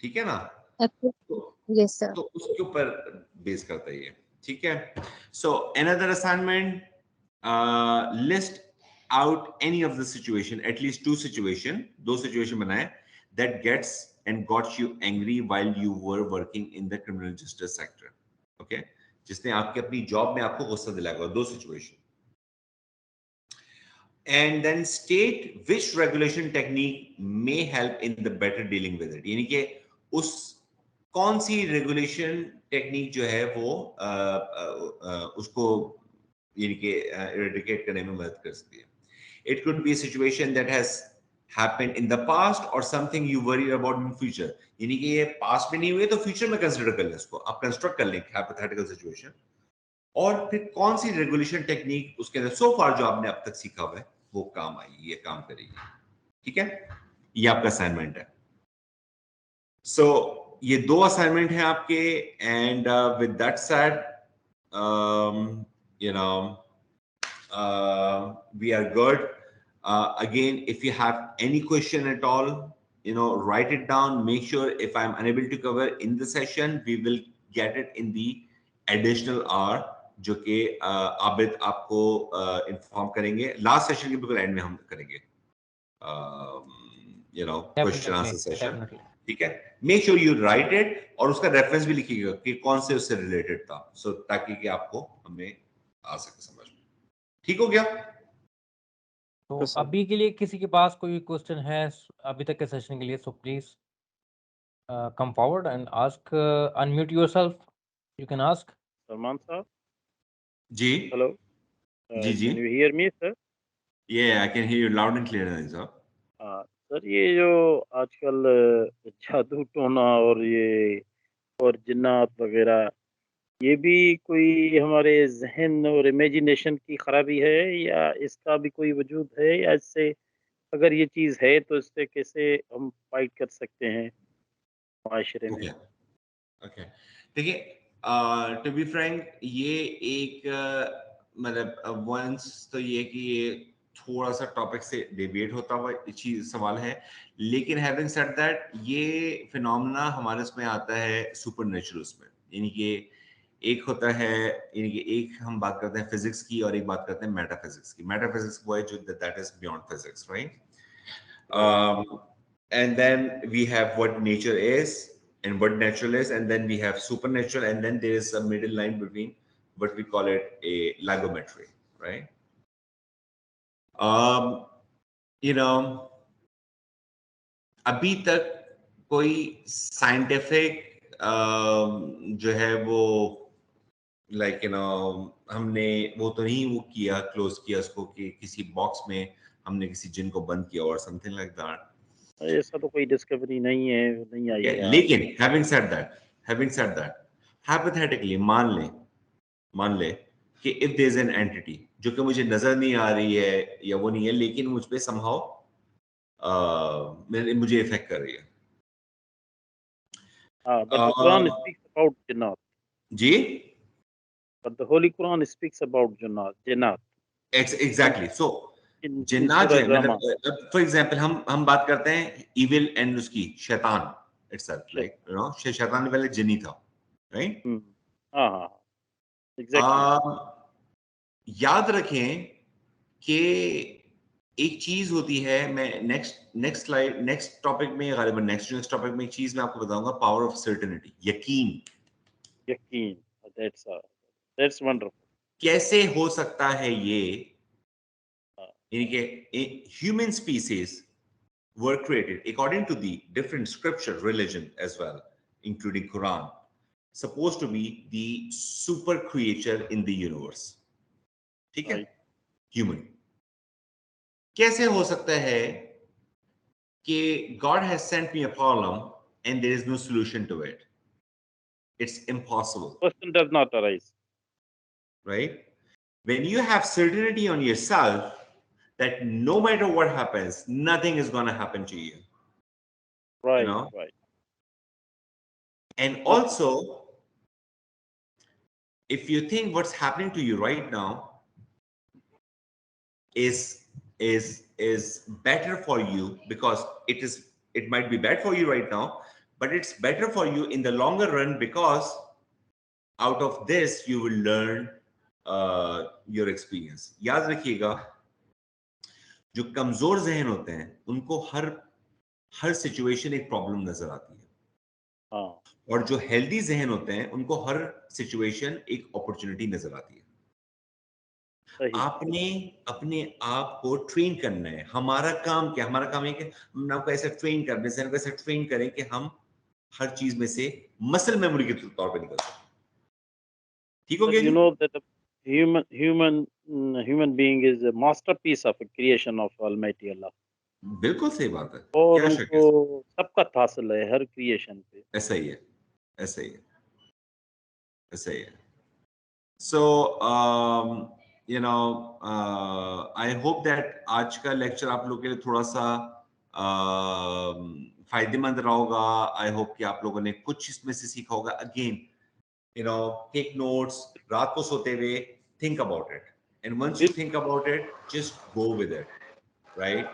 ठीक है ना? Yes sir. तो उसके ऊपर बेस करता है ये, ठीक है। So another assignment, list out any of the situation, at least दो सिचुएशन बनाए that gets and got you angry while you were working in the criminal justice sector. Okay, जिसने आपके अपनी जॉब में आपको गुस्सा दिलाएगा, दो situation. And then state which regulation technique may help in the better dealing with it. यानी कि उस कौन सी रेगुलेशन टेक्निक जो है वो उसको यानी कि इरेडिकेट करने में मदद कर सकती है। It could be a situation that has happened in the past or something you worry about in future. यानी कि ये पास्ट में नहीं हुए तो फ्यूचर में कंसिडर कर लें, इसको आप कंस्ट्रक्ट कर लें हाइपोथेटिकल सिचुएशन, और फिर कौन सी रेगुलेशन टेक्निक उसके अंदर सो फार जो आपने अब तक सीखा हुआ है वो काम आएगी, ये काम करेगी। ठीक है, ये आपका असाइनमेंट है। सो ये दो असाइनमेंट हैं आपके, and with that said you know we are good. Again, if you have any question at all, you know, write it down. Make sure if I'm unable to cover in the session, we will get it in the additional hour, जो कि आबिद आपको inform करेंगे। Last session के बिल्कुल and में हम करेंगे, you know, question answer session. ठीक है, make sure you right it और उसका रेफरेंस भी लिखिएगा कि कौन से उससे रिलेटेड था, सो ताकि कि आपको हमें आ सके समझ में। ठीक हो गया? तो अभी के लिए किसी के पास कोई क्वेश्चन है अभी तक के सेशन के लिए, so please come forward and ask, unmute yourself, you can ask. Salman साहब जी हेलो, जी जी, can you hear me sir? Yeah I can hear you loud and clear साहब। सर ये जो आजकल जादू टोना और ये और जिन्नात वगैरह, ये भी कोई हमारे जहन और इमेजिनेशन की खराबी है या इसका भी कोई वजूद है, या इससे अगर ये चीज़ है तो इससे कैसे हम फाइट कर सकते हैं माशरे में? ओके, देखिए, टू बी फ्रैंक, ये एक मतलब वंस तो ये कि ये थोड़ा सा टॉपिक से डिबेट होता हुआ चीज सवाल है, लेकिन हैविंग सेड दैट ये फिनोमेना हमारे उसमें आता है सुपरनेचुरल्स में। यानी कि एक होता है, यानी कि एक हम बात करते हैं फिजिक्स की और एक बात करते हैं मेटाफिजिक्स की। मेटाफिजिक्स वो है जो that is beyond physics, right? And then we have what nature is and what natural is, and then we have supernatural, and then there is a middle line between what we call it a logometry, right? You know, अभी तक कोई scientific जो है वो like you no हमने वो तो नहीं वो किया, क्लोज किया उसको कि किसी बॉक्स में हमने किसी जिन को बंद किया और समथिंग लाइक दैट। ऐसा तो कोई डिस्कवरी नहीं है, नहीं आई है। लेकिन having said that, hypothetically मान ले कि if there is an entity, जो कि मुझे नजर नहीं आ रही है या वो नहीं है, लेकिन मुझ पे समहाउ मुझे इफेक्ट कर रही है। But the Quran speaks about Jannat. जी, But the Holy Quran speaks about Jannat. Exactly. So In जिन्नात जो Surah है, Rahman. मतलब फॉर एग्जांपल हम बात करते हैं इविल एंड उसकी शैतान इटसेल्फ, लाइक यू नो शैतान पहले जिन्नी था, राइट? हाँ, exactly. याद रखें कि एक चीज होती है, मैं नेक्स्ट स्लाइड नेक्स्ट टॉपिक में गालिबा नेक्स्ट टॉपिक में एक चीज मैं आपको बताऊंगा, पावर ऑफ सर्टेनिटी, यकीन। Yaqeen. That's wonderful. कैसे हो सकता है ये, यानी कि human species were created according to the different scripture religion as well, including Quran, supposed to be the super creature in the universe. ठीक है? Human. कैसे हो सकता है कि God has sent me a problem and there is no solution to it? It's impossible. Question does not arise. Right? When you have certainty on yourself that no matter what happens, nothing is going to happen to you. Right, You know? right. And also, if you think what's happening to you right now is better for you, because it might be bad for you right now, but it's better for you in the longer run, because out of this you will learn your experience. याद रखिएगा, जो कमजोर जहन होते हैं उनको हर situation एक problem नजर आती है, और जो हेल्दी जहन होते हैं उनको हर सिचुएशन एक अपॉर्चुनिटी नजर आती है। आपने अपने आप को ट्रेन करना है। हमारा काम क्या? हमारा काम है कि हम आपको ऐसे ट्रेन कर दें, ऐसे ट्रेन करें कि हम हर चीज में से मसल मेमोरी के तौर पे निकल सकें। ठीक हो गया? You know that a human being is a masterpiece of a creation of Almighty Allah. बिल्कुल सही बात है, और क्या शक है? उनको सबका हासिल है हर क्रिएशन पे। ऐसा ही है, ऐसा ही है, ऐसा ही है। So you know, I hope that आज का लेक्चर आप लोगों के लिए थोड़ा सा फायदेमंद रहा होगा। आई होप कि आप लोगों ने कुछ इसमें से सीखा होगा। Again, you know, take notes, रात को सोते हुए think about it, and once you think about it, just go with it, right?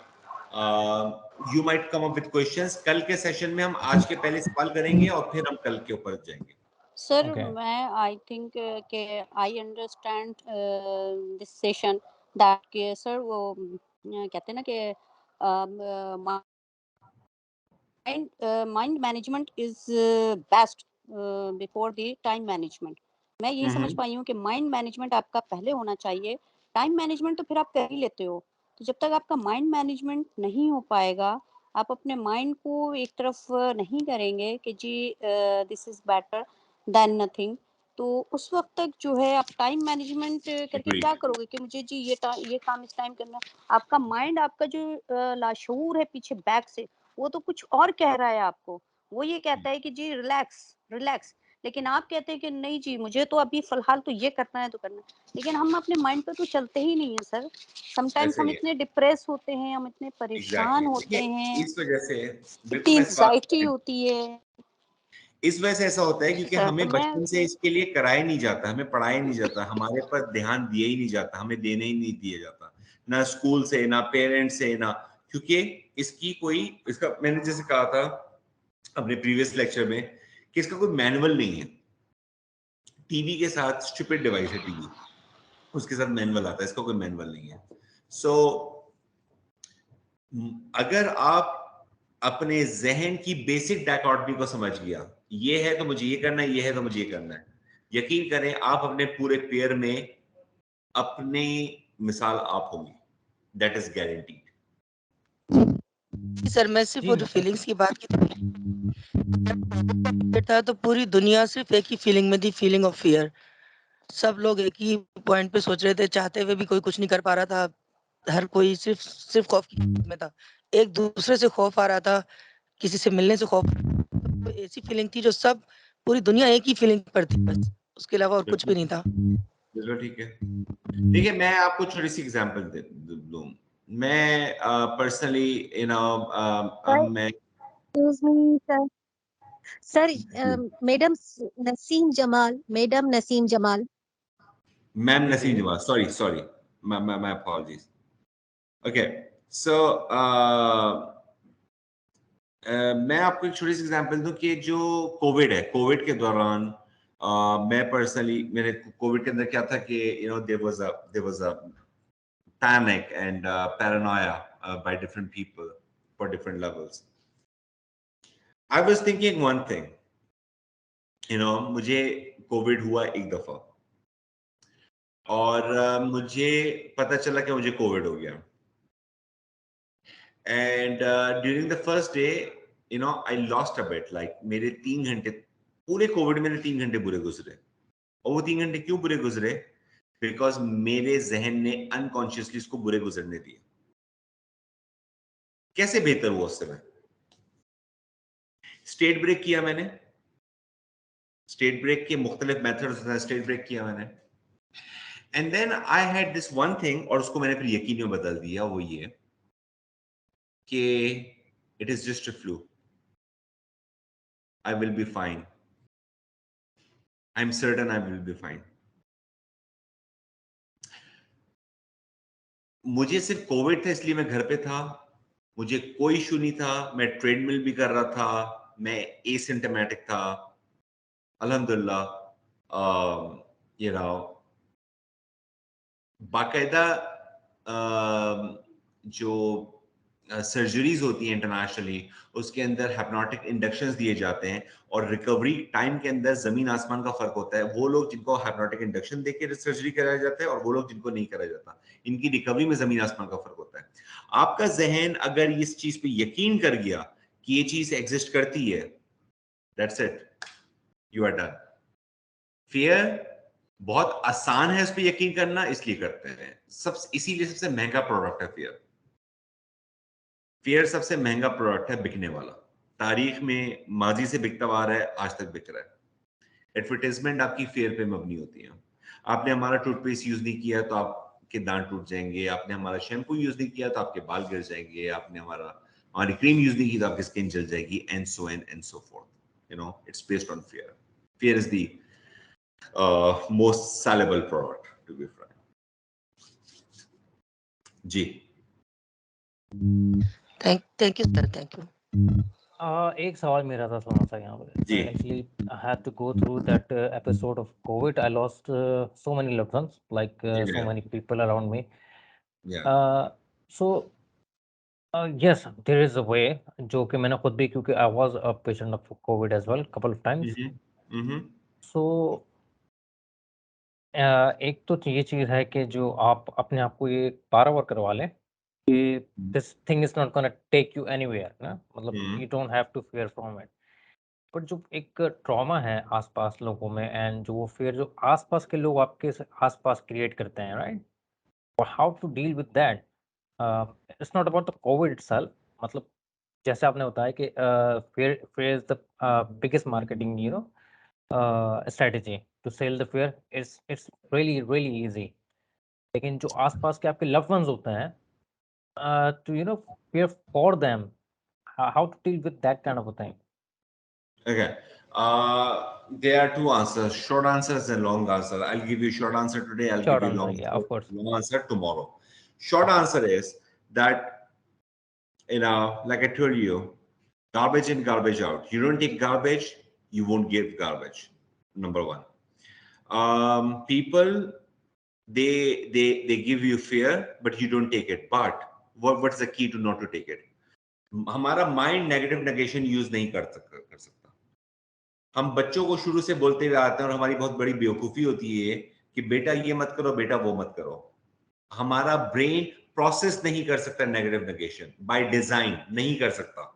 You might come up with questions. कल के सेशन में हम आज के पहले सवाल करेंगे और फिर हम कल के ऊपर जाएंगे। सर मैं आई थिंक के I understand this session that के सर वो कहते हैं ना कि mind management is best before the time management. मैं यही समझ पाई हूँ कि माइंड मैनेजमेंट आपका पहले होना चाहिए, टाइम मैनेजमेंट तो फिर आप कर ही लेते हो। तो जब तक आपका माइंड मैनेजमेंट नहीं हो पाएगा, आप अपने माइंड को एक तरफ नहीं करेंगे कि जी this is better than nothing, तो उस वक्त तक जो है आप टाइम मैनेजमेंट करके क्या करोगे कि मुझे जी ये काम इस टाइम करना है। आपका माइंड, आपका जो लाशऊर है पीछे बैक से, वो तो कुछ और कह रहा है आपको। वो ये कहता है कि जी रिलैक्स रिलैक्स, लेकिन आप कहते हैं कि नहीं जी मुझे तो अभी फिलहाल तो ये करना है तो करना है, लेकिन हम अपने माइंड पे तो चलते ही नहीं है सर। समटाइम्स हम इतने डिप्रेस होते हैं, हम इतने परेशान होते हैं, इस वजह से इतनी एंजाइटी होती है। इस वजह से ऐसा होता है क्योंकि हमें बचपन से इसके लिए कराया नहीं जाता, हमें पढ़ाया नहीं जाता, हमारे पर ध्यान दिया ही नहीं जाता, हमें देने ही नहीं दिया जाता, ना स्कूल से, ना पेरेंट्स से, ना, क्योंकि इसका मैंने जैसे कहा था अपने प्रीवियस लेक्चर में कि इसका कोई मैनुअल नहीं है। टीवी के साथ स्टूपिड डिवाइस है टीवी, उसके साथ मैनुअल आता है, इसका कोई मैनुअल नहीं है। सो अगर आप अपने जहन की बेसिक डायकोटमी को समझ गया, ये है तो मुझे ये करना है, ये है तो मुझे ये करना है, यकीन करें आप अपने पूरे पेयर में अपनी मिसाल आप होंगी, दैट इज गारंटीड। सर मैं सिर्फ वो जो फीलिंग्स की बात की था, तो पूरी दुनिया सिर्फ एक ही फीलिंग में थी, फीलिंग ऑफ फियर। सब लोग एक ही पॉइंट पे सोच रहे थे, चाहते हुए भी कोई कुछ नहीं कर पा रहा था। हर कोई सिर्फ खौफ की में था, एक दूसरे से खौफ आ रहा था, किसी से मिलने से खौफ। तो ऐसी फीलिंग थी जो सब पूरी दुनिया एक ही फीलिंग पर थी, बस उसके अलावा और कुछ भी नहीं था। चलो ठीक है, ठीक है। मैं आपको छोटी सी एग्जांपल दूं। मैं पर्सनली यू नो मैं sir madam madam Naseem Jamal ma'am Naseem Jamal, sorry my apologies. Okay, so मैं आपको एक छोटी सी एग्जांपल दूं कि जो कोविड है, कोविड के दौरान मैं पर्सनली, मेरे कोविड के अंदर क्या था कि you know there was a panic and paranoia by different people for different levels. I was thinking one thing, you know, मुझे कोविड हुआ एक दफा और मुझे पता चला कि मुझे कोविड हो गया, and during the first day you know I lost a bit, like मेरे 3 घंटे पूरे कोविड में 3 घंटे बुरे गुजरे। और वो 3 घंटे क्यों बुरे गुजरे? बिकॉज मेरे जहन ने अनकॉन्शियसली उसको बुरे गुजरने दिए। कैसे बेहतर हुआ उस समय? स्टेट ब्रेक किया मैंने, स्टेट ब्रेक के मुख्तलिफ मेथड्स होते हैं, स्टेट ब्रेक किया मैंने, and then I had this one thing, और उसको मैंने फिर यकीन में बदल दिया, वो ये कि it is just a flu, I will be fine, I am certain I will be fine. मुझे सिर्फ कोविड था इसलिए मैं घर पे था, मुझे कोई इशू नहीं था, मैं ट्रेडमिल भी कर रहा था, मैं एसिम्टोमेटिक था, अल्हम्दुलिल्लाह। यू नो बाकायदा जो सर्जरीज होती हैं इंटरनेशनली, उसके अंदर हिप्नोटिक इंडक्शंस दिए जाते हैं, और रिकवरी टाइम के अंदर जमीन आसमान का फर्क होता है। वो लोग जिनको हिप्नोटिक इंडक्शन देके सर्जरी कराया जाता है और वो लोग जिनको नहीं कराया जाता, इनकी रिकवरी में जमीन आसमान का फर्क होता है। आपका जहन अगर इस चीज पे यकीन कर गया कि ये चीज एग्जिस्ट करती है, that's it, you are done. Fear बहुत आसान है उस पर यकीन करना, इसलिए करते हैं सब, इसीलिए सबसे महंगा प्रोडक्ट है फियर। फियर सबसे महंगा प्रोडक्ट है बिकने वाला, तारीख में माजी से बिकता आ रहा है, आज तक बिक रहा है। एडवर्टाइजमेंट आपकी फेयर पे मबनी होती है। आपने हमारा टूथपेस्ट यूज नहीं किया तो आपके दांत टूट जाएंगे, आपने हमारा शैम्पू यूज नहीं किया तो आपके बाल गिर जाएंगे, आपने हमारी क्रीम यूज नहीं की तो आपकी स्किन जल जाएगी, and so forth. You know it's based on fear. Fear is the most sellable product, to be frank. जी, thank you sir, thank you. एक सवाल मेरा था थोड़ा सा यहाँ पे। जी। Actually, I had to go through that episode of COVID. I lost so many loved ones, like so Yeah. many people around me. Yeah. So yes, there is a way, जो कि मैंने खुद भी, क्योंकि I was a patient of COVID as well, couple of times. So एक तो ये चीज़ है कि जो आप अपने आप को ये बार-बार करवा लें कि this thing is not gonna take you anywhere ना, मतलब you don't have to fear from it. But जो एक ट्रॉमा है आस-पास लोगों में, एंड जो वो फियर जो आस-पास के लोग आपके आस-पास क्रिएट करते हैं, राइट? और how to deal with that? It's not about the COVID itself, मतलब जैसे आपने बताया कि fear fear is the biggest marketing strategy to sell the fear. It's really easy. लेकिन जो आसपास के आपके loved ones होते हैं, to fear for them, how to deal with that kind of a thing? Okay. There are two answers, short answers and long answer. I'll give you short answer today, I'll Short give you answer, yeah, of course. long answer tomorrow. Short answer is that, you know, like I told you, garbage in, garbage out. You don't take garbage, you won't give garbage. Number one. People, they give you fear, but you don't take it. But what's the key to not to take it? हमारा mind negative negation use नहीं कर सकता। हम बच्चों को शुरू से बोलते हुए आते हैं, और हमारी बहुत बड़ी बेवकूफी होती है कि बेटा ये मत करो, बेटा वो मत करो। हमारा ब्रेन प्रोसेस नहीं कर सकता नेगेटिव नेगेशन, बाय डिजाइन नहीं कर सकता।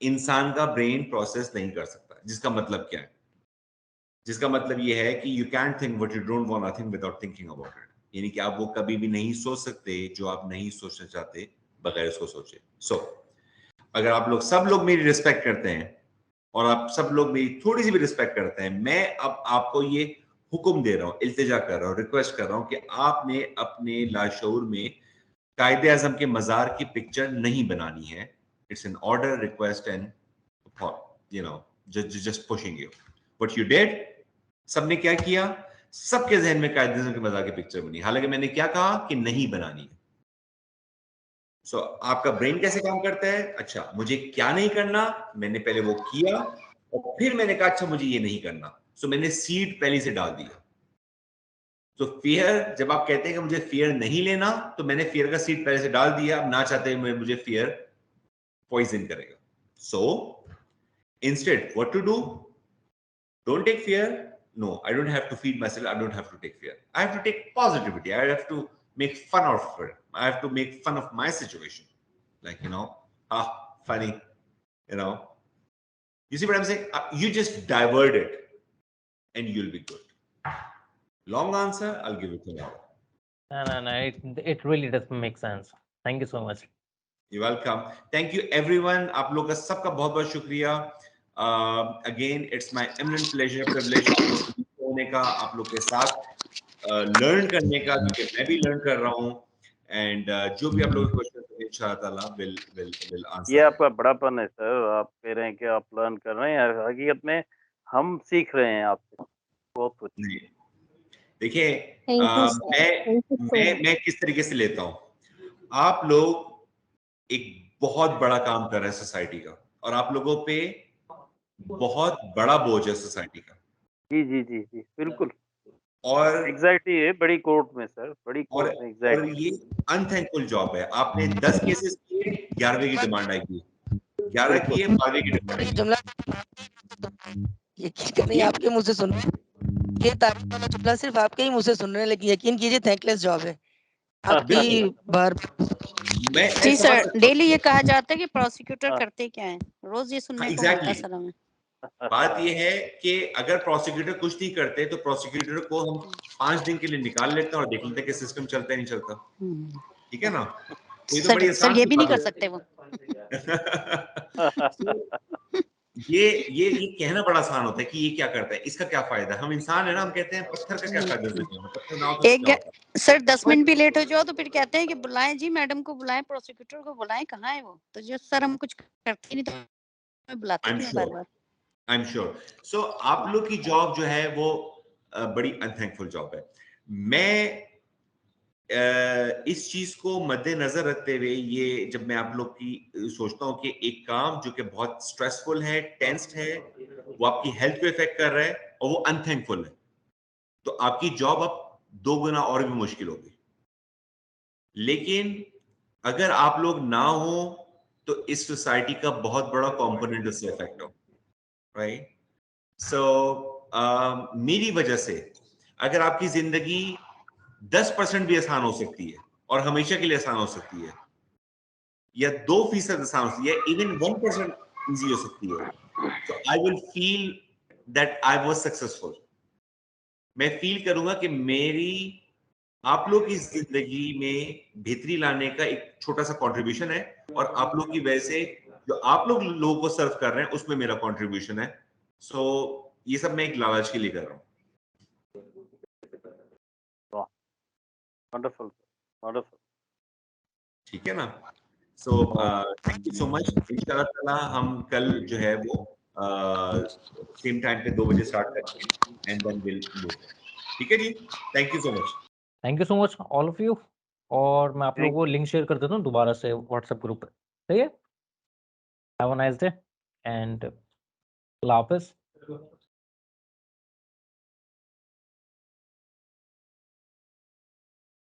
इंसान का ब्रेन प्रोसेस नहीं कर सकता। जिसका मतलब क्या है? जिसका मतलब ये है कि you can think what you don't want to think without thinking about it. यानी कि आप वो कभी भी नहीं सोच सकते जो आप नहीं सोचना चाहते बगैर उसको सोचे। सो अगर आप लोग, सब लोग मेरी रिस्पेक्ट करते हैं और आप सब लोग मेरी थोड़ी सी भी रिस्पेक्ट करते हैं, मैं अब आपको ये हुक्म दे रहा हूँ, इल्तिजा कर रहा हूँ, रिक्वेस्ट कर रहा हूँ कि आपने अपने लाशऊर में कायदे आजम के मज़ार की पिक्चर नहीं बनानी है. It's an order, request and just pushing you. What you did, सबने क्या किया? सबके जहन में कायदे आजम के मज़ार की पिक्चर बनी, हालांकि मैंने क्या कहा कि नहीं बनानी है. सो आपका ब्रेन कैसे काम करता है? अच्छा, मुझे क्या नहीं करना, मैंने पहले वो किया और फिर मैंने कहा अच्छा मुझे ये नहीं करना. सो मैंने सीड पहले से डाल दिया. तो फियर, जब आप कहते हैं कि मुझे फियर नहीं लेना, तो मैंने फियर का सीड पहले से डाल दिया. अब ना चाहते हुए मुझे फियर पॉइजन करेगा. So instead what to do? Don't take fear. No, I don't have to feed myself. I don't have to take fear. I have to take positivity. I have to make fun of it. I have to make fun of my situation. Like, funny, You see what I'm saying? You just divert it and you'll be good. Long answer, I'll give it tomorrow. No, it really does make sense. Thank you so much. You're welcome. Thank you everyone. आप लोग का सबका बहुत बहुत शुक्रिया. Again, it's my eminent pleasure, privilege होने का आप लोग के साथ, लर्न करने का, क्योंकि मैं भी लर्न कर रहा हूँ. एंड जो भी आप लोग के क्वेश्चन है इंशाअल्लाह will answer. ये आपका बड़ापन है सर. आप कह रहे हैं कि आप लर्न कर रहे हैं, हकीकत में हम सीख रहे हैं आपसे बहुत कुछ. देखिए, मैं किस तरीके से लेता हूँ. आप लोग एक बहुत बड़ा काम कर रहे हैं सोसाइटी का, और आप लोगों पे बहुत बड़ा बोझ है सोसाइटी का. जी जी जी जी बिल्कुल. और एग्जैक्टली है, बड़ी कोर्ट में सर, बड़ी कोर्ट में. और ये अनथैंकफुल जॉब है. आपने 10 केसेस किए, 11वें की डिमांड आएगी. 11 किए, 12वें की डिमांड आएगी. जुमला यकीन करिए आपके मुंह से सुन, ये तारीफ वाला जुमला सिर्फ आपके ही मुंह से सुन रहे हैं, लेकिन यकीन कीजिए थैंकलेस जॉब है आपकी. बार जी सर, डेली ये कहा जाता है कि प्रोसिक्यूटर करते क्या है, रोज ये सुनने को मिलता है सर हमें. बात ये है कि अगर प्रोसिक्यूटर कुछ नहीं करते तो प्रोसिक्यूटर को हम 5 दिन के लिए निकाल लेते हैं और देख लेते हैं कि सिस्टम चलता है नहीं चलता. ठीक है ना? तो ये तो बड़ी आसान ये भी नहीं बात कर सकते वो. ये कहना बड़ा आसान होता है कि ये क्या करता है, इसका क्या फायदा. हम इंसान है ना, हम कहते हैं पत्थर का क्या फायदा दुनिया में, पत्थर ना हो तो क्या होता है. सर 10 मिनट भी लेट हो जाओ तो फिर कहते हैं कि बुलाएं जी, मैडम को बुलाएं, प्रोसिक्यूटर को बुलाएं, कहाँ है वो. तो जो सर हम कुछ करते ही नहीं तो बुलाते क्यों बार बार. I'm sure. So आप लोग की जॉब जो है वो बड़ी अनथैंकफुल जॉब है. मैं इस चीज को मद्देनजर रखते हुए, ये जब मैं आप लोग की सोचता हूँ कि एक काम जो कि बहुत स्ट्रेसफुल है, टेंस्ड है, वो आपकी हेल्थ को इफेक्ट कर रहा है और वो अनथैंकफुल है, तो आपकी जॉब अब 2 गुना और भी मुश्किल होगी. लेकिन अगर आप लोग ना हो तो इस सोसाइटी का बहुत बड़ा कंपोनेंट उससे इफेक्ट हो. राइट? सो मेरी वजह से अगर आपकी जिंदगी 10% भी आसान हो सकती है और हमेशा के लिए आसान हो सकती है, या 2% आसान हो सकती है, इवन 1% इजी हो सकती है, तो I will feel that I was successful. मैं फील करूंगा कि मेरी आप लोग की जिंदगी में बेहतरी लाने का एक छोटा सा कंट्रीब्यूशन है, और आप लोग की वजह से जो आप लोग लोगों को सर्व कर रहे हैं उसमें मेरा कंट्रीब्यूशन है. सो ये सब मैं एक लालच के लिए कर रहा हूँ. Wonderful wonderful. ठीक है ना? So thank you so much. इंशाल्लाह ताला हम कल जो है वो सेम टाइम पे 2 बजे स्टार्ट करेंगे एंड देन विल मूव. ठीक है जी? Thank you so much. Thank you so much all of you. और मैं आप लोगों को लिंक शेयर कर देता हूँ दोबारा से व्हाट्सएप ग्रुप पे. सही है? Have a nice day and Allah Hafiz.